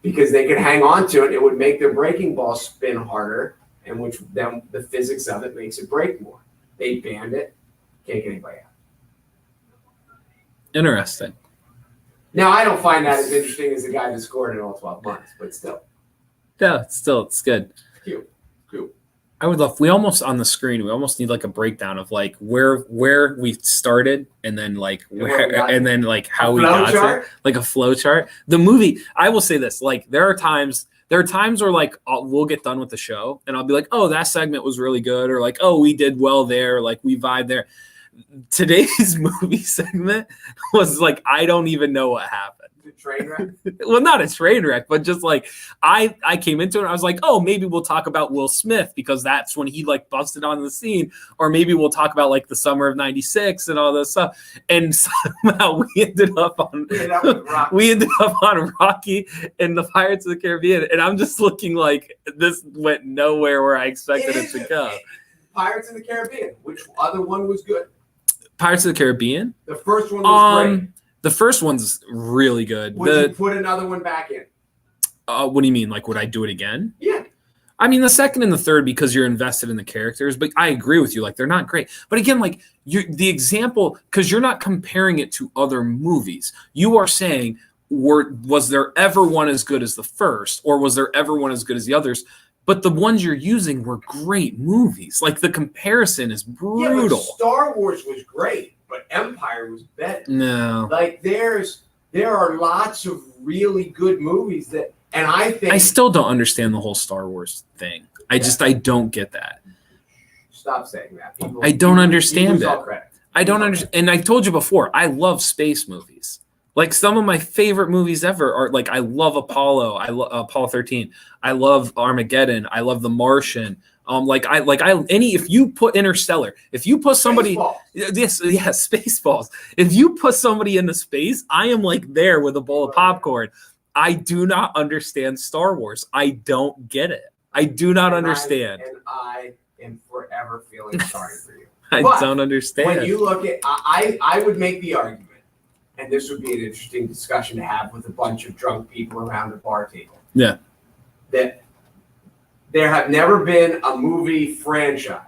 S2: because they could hang on to it, it would make their breaking ball spin harder, and which then the physics of it makes it break more. They banned it. Can't get anybody out.
S1: Interesting.
S2: Now, I don't find that as interesting as the guy that scored in all 12 months, but still.
S1: Yeah, it's good.
S2: Cute.
S1: I would love. We almost on the screen. We almost need like a breakdown of like where we started, and then like how we got to like a flow chart. The movie. I will say this: like there are times where like we'll get done with the show, and I'll be like, oh, that segment was really good, or like, oh, we did well there, like we vibed there. Today's movie segment was like, I don't even know what happened.
S2: Train wreck?
S1: Well, not a train wreck, but just like I came into it and I was like, oh, maybe we'll talk about Will Smith because that's when he like busted on the scene, or maybe we'll talk about like the summer of '96 and all this stuff. And somehow we ended up on Rocky and the Pirates of the Caribbean, and I'm just looking like this went nowhere where I expected it to go.
S2: Pirates of the Caribbean. Which other one was good?
S1: Pirates of the Caribbean.
S2: The first one was great.
S1: The first one's really good.
S2: Would you put another one back in?
S1: What do you mean? Like, would I do it again?
S2: Yeah.
S1: I mean, the second and the third, because you're invested in the characters, but I agree with you. Like, they're not great. But again, like the example, because you're not comparing it to other movies. You are saying, was there ever one as good as the first, or was there ever one as good as the others? But the ones you're using were great movies. Like, the comparison is brutal.
S2: Yeah, but Star Wars was great, but Empire was better.
S1: No.
S2: Like, there are lots of really good movies that, and I think...
S1: I still don't understand the whole Star Wars thing. I don't get that.
S2: Stop saying that.
S1: I don't understand it.
S2: All credit.
S1: I don't understand. And I told you before, I love space movies. Like, some of my favorite movies ever are like, I love Apollo. I love Apollo 13. I love Armageddon. I love The Martian. If you put Interstellar, if you put somebody, Spaceballs. If you put somebody into space, I am like there with a bowl of popcorn. I do not understand Star Wars. I don't get it. I do not understand.
S2: I am forever feeling sorry for you.
S1: I don't understand.
S2: When you look at, I would make the argument, and this would be an interesting discussion to have with a bunch of drunk people around a bar table.
S1: Yeah.
S2: That there have never been a movie franchise.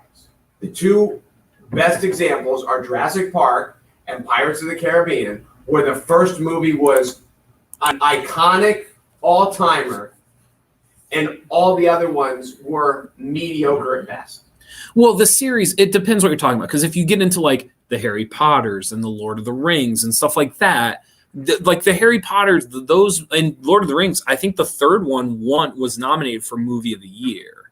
S2: The two best examples are Jurassic Park and Pirates of the Caribbean, where the first movie was an iconic all-timer, and all the other ones were mediocre at best.
S1: Well, the series, it depends what you're talking about. Because if you get into like the Harry Potters and the Lord of the Rings and stuff like that, like the Harry Potters, those and Lord of the Rings, I think the third one was nominated for Movie of the Year.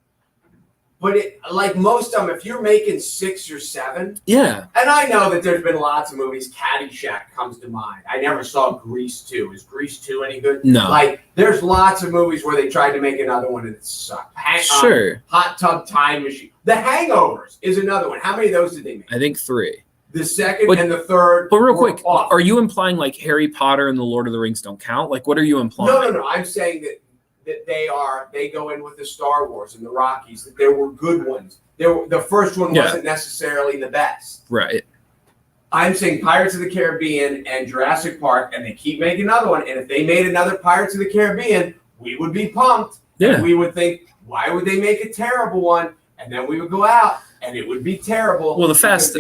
S2: But like most of them, if you're making 6 or 7,
S1: yeah.
S2: And I know that there's been lots of movies. Caddyshack comes to mind. I never saw Grease 2. Is Grease 2 any good?
S1: No.
S2: Like, there's lots of movies where they tried to make another one and it sucked.
S1: Sure.
S2: Hot Tub Time Machine. The Hangovers is another one. How many of those did they make?
S1: I think 3.
S2: The second and the third.
S1: But real quick, are you implying like Harry Potter and the Lord of the Rings don't count? Like, what are you implying?
S2: No. I'm saying that they go in with the Star Wars and the Rockies, that there were good ones. The first one wasn't necessarily the best.
S1: Right.
S2: I'm saying Pirates of the Caribbean and Jurassic Park, and they keep making another one. And if they made another Pirates of the Caribbean, we would be pumped.
S1: Yeah.
S2: And we would think, why would they make a terrible one? And then we would go out and it would be terrible.
S1: Well, the Fast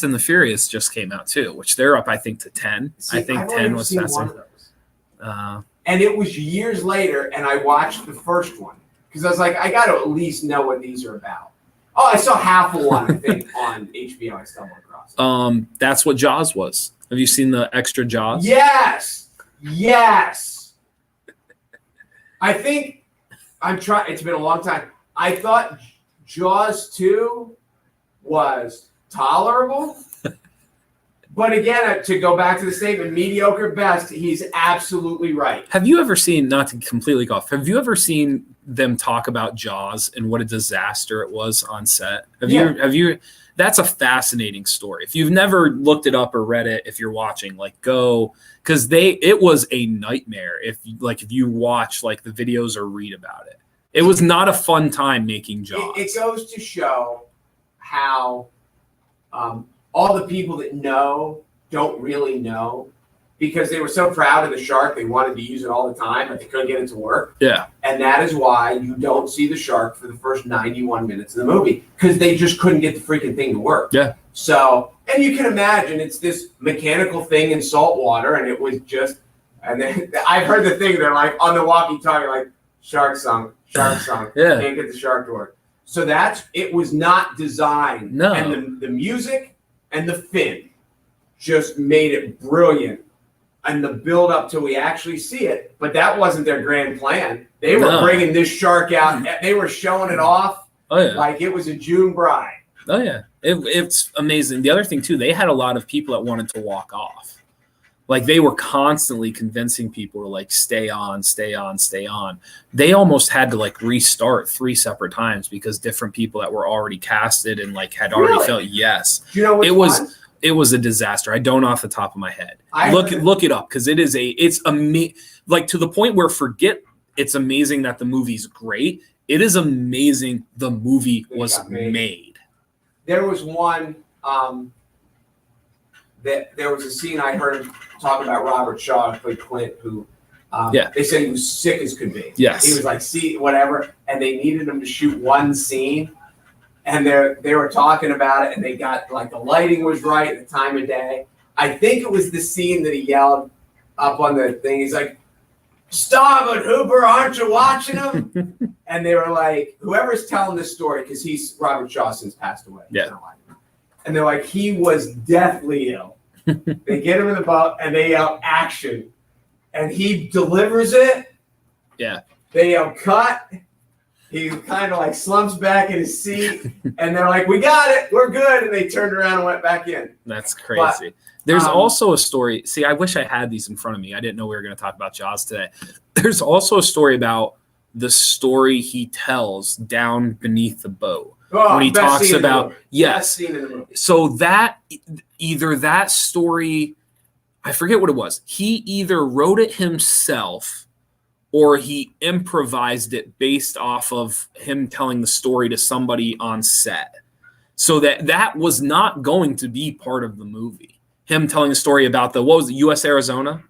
S1: and the Furious just came out too, which they're up, I think, to 10.
S2: See,
S1: I think 10 was Fast.
S2: One of those. And it was years later, and I watched the first one because I was like, I got to at least know what these are about. Oh, I saw half of one, I think, on HBO. I stumbled across.
S1: That's what Jaws was. Have you seen the extra Jaws?
S2: Yes. I think I'm trying. It's been a long time. I thought Jaws 2 was tolerable, But again, to go back to the statement, mediocre best, he's absolutely right.
S1: Have you ever seen, not to completely go off, have you ever seen them talk about Jaws and what a disaster it was on set? Have you? That's a fascinating story. If you've never looked it up or read it, if you're watching, like go, because it was a nightmare. If you watch like the videos or read about it, it was not a fun time making Jaws.
S2: It goes to show how all the people that know don't really know, because they were so proud of the shark, they wanted to use it all the time, but they couldn't get it to work.
S1: Yeah.
S2: And that is why you don't see the shark for the first 91 minutes of the movie, because they just couldn't get the freaking thing to work.
S1: Yeah.
S2: So, and you can imagine it's this mechanical thing in salt water, and it was just, and then I've heard the thing, they're like on the walkie-talkie, like, shark sunk,
S1: Yeah.
S2: Can't get the shark to work. So it was not designed.
S1: No.
S2: And the music and the fin just made it brilliant. And the build up till we actually see it, but that wasn't their grand plan. They were bringing this shark out. They were showing it off like it was a June bride.
S1: Oh yeah, it's amazing. The other thing too, they had a lot of people that wanted to walk off. Like they were constantly convincing people to like stay on. They almost had to like restart 3 separate times because different people that were already casted and like had already felt yes.
S2: Do you know what
S1: it was a disaster. I don't off the top of my head. Look it up because it's like to the point where forget it's amazing that the movie's great. It is amazing the movie was made.
S2: There was one there was a scene I heard him talk about Robert Shaw, who played Clint, who they said he was sick as could be.
S1: Yes.
S2: He was like, whatever, and they needed him to shoot one scene. And they were talking about it, and they got like the lighting was right at the time of day. I think it was the scene that he yelled up on the thing. He's like, "Stop it, Hooper! Aren't you watching him?" And they were like, whoever's telling this story, because Robert Shaw since passed away.
S1: Yeah.
S2: And they're like, he was deathly ill. They get him in the boat, and they yell action, and he delivers it.
S1: Yeah.
S2: They yell cut. He kind of like slumps back in his seat, and they're like, "We got it, we're good." And they turned around and went back in.
S1: That's crazy. But, there's also a story. See, I wish I had these in front of me. I didn't know we were going to talk about Jaws today. There's also a story about the story he tells down beneath the boat when he talks about
S2: best scene in the movie.
S1: So that either that story, I forget what it was. He either wrote it himself, or he improvised it based off of him telling the story to somebody on set. So that was not going to be part of the movie. Him telling a story about what was it, U.S. Arizona?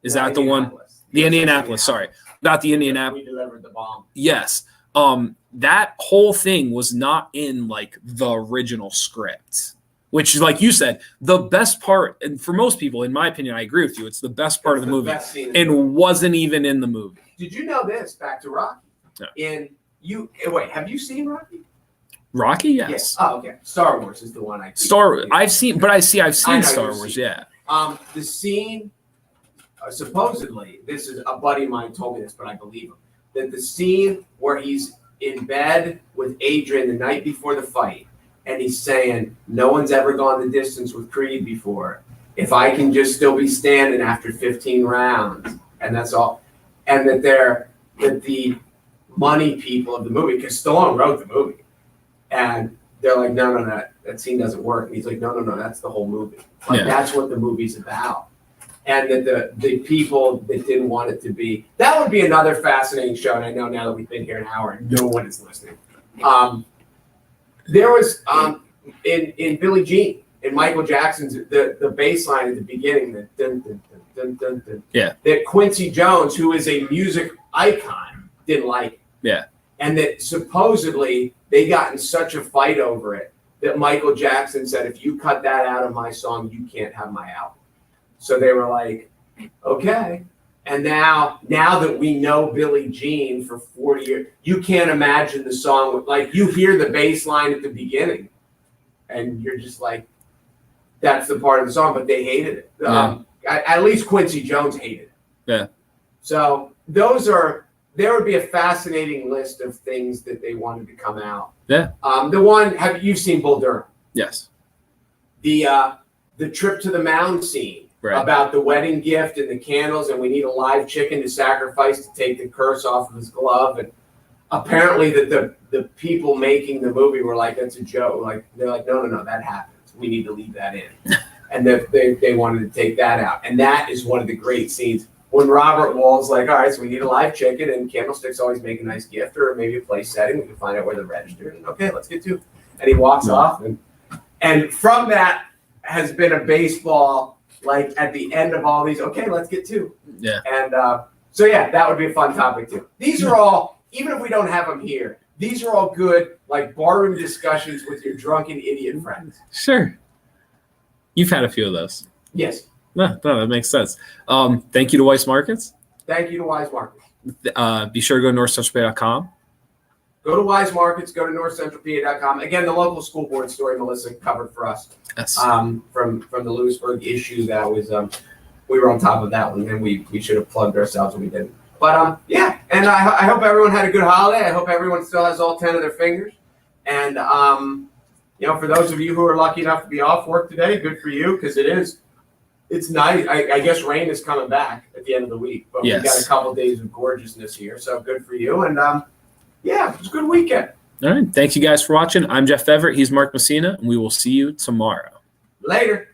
S1: Is that the one? The Indianapolis, sorry. About the Indianapolis.
S2: We delivered the bomb.
S1: Yes. That whole thing was not in like the original script. Which, like you said, the best part, and for most people, in my opinion, I agree with you, it's the best part of the movie, and wasn't even in the movie.
S2: Did you know this? Back to Rocky.
S1: Yeah.
S2: Wait, have you seen Rocky?
S1: Rocky, yes.
S2: Oh, okay. Star Wars is the one I.
S1: I've seen Star Wars. Yeah.
S2: The scene, supposedly, this is a buddy of mine told me this, but I believe him. That the scene where he's in bed with Adrian the night before the fight. And he's saying, no one's ever gone the distance with Creed before. If I can just still be standing after 15 rounds, and that's all. And that the money people of the movie, because Stallone wrote the movie, and they're like, no, that scene doesn't work. And he's like, no, that's the whole movie. Like that's what the movie's about. And that the people that didn't want it to be, that would be another fascinating show. And I know now that we've been here an hour, and no one is listening. There was in Billie Jean, in Michael Jackson's the bass line at the beginning, the dun, dun, dun, dun, dun, that Quincy Jones, who is a music icon, didn't like.
S1: Yeah.
S2: And that supposedly they got in such a fight over it that Michael Jackson said, if you cut that out of my song, you can't have my album. So they were like, okay. And now that we know Billie Jean for 40 years, you can't imagine the song. Like, you hear the bass line at the beginning, and you're just like, that's the part of the song, but they hated it. At least Quincy Jones hated it.
S1: Yeah.
S2: So there would be a fascinating list of things that they wanted to come out.
S1: Yeah.
S2: You've seen Bull Durham?
S1: Yes.
S2: The the trip to the mound scene.
S1: Right.
S2: About the wedding gift and the candles, and we need a live chicken to sacrifice to take the curse off of his glove. And apparently, the people making the movie were like, "That's a joke." Like they're like, "No, that happens. We need to leave that in." And they wanted to take that out, and that is one of the great scenes when Robert Wall's like, "All right, so we need a live chicken, and candlesticks always make a nice gift, or maybe a place setting. We can find out where the register." And okay, let's get to. And he walks off, and from that has been a baseball. Like at the end of all these, okay, let's get to.
S1: Yeah.
S2: And so, yeah, that would be a fun topic too. These are all, even if we don't have them here, these are all good, like barroom discussions with your drunken idiot friends.
S1: Sure. You've had a few of those.
S2: Yes.
S1: No, that makes sense. Thank you to Weiss Markets.
S2: Thank you to Wise Markets.
S1: Be sure to go to NorthcentralPa.com.
S2: Go to Wise Markets, go to NorthcentralPa.com. Again, the local school board story Melissa covered for us.
S1: Yes.
S2: From the Lewisburg issue, that was we were on top of that one, and we should have plugged ourselves and we didn't. But yeah, and I hope everyone had a good holiday. I hope everyone still has all 10 of their fingers. And for those of you who are lucky enough to be off work today, good for you, because it's nice. I guess rain is coming back at the end of the week, but
S1: yes.
S2: We've got a couple days of gorgeousness here, so good for you. And yeah, it was a good weekend.
S1: All right. Thank you guys for watching. I'm Jeff Everett. He's Mark Messina, and we will see you tomorrow.
S2: Later.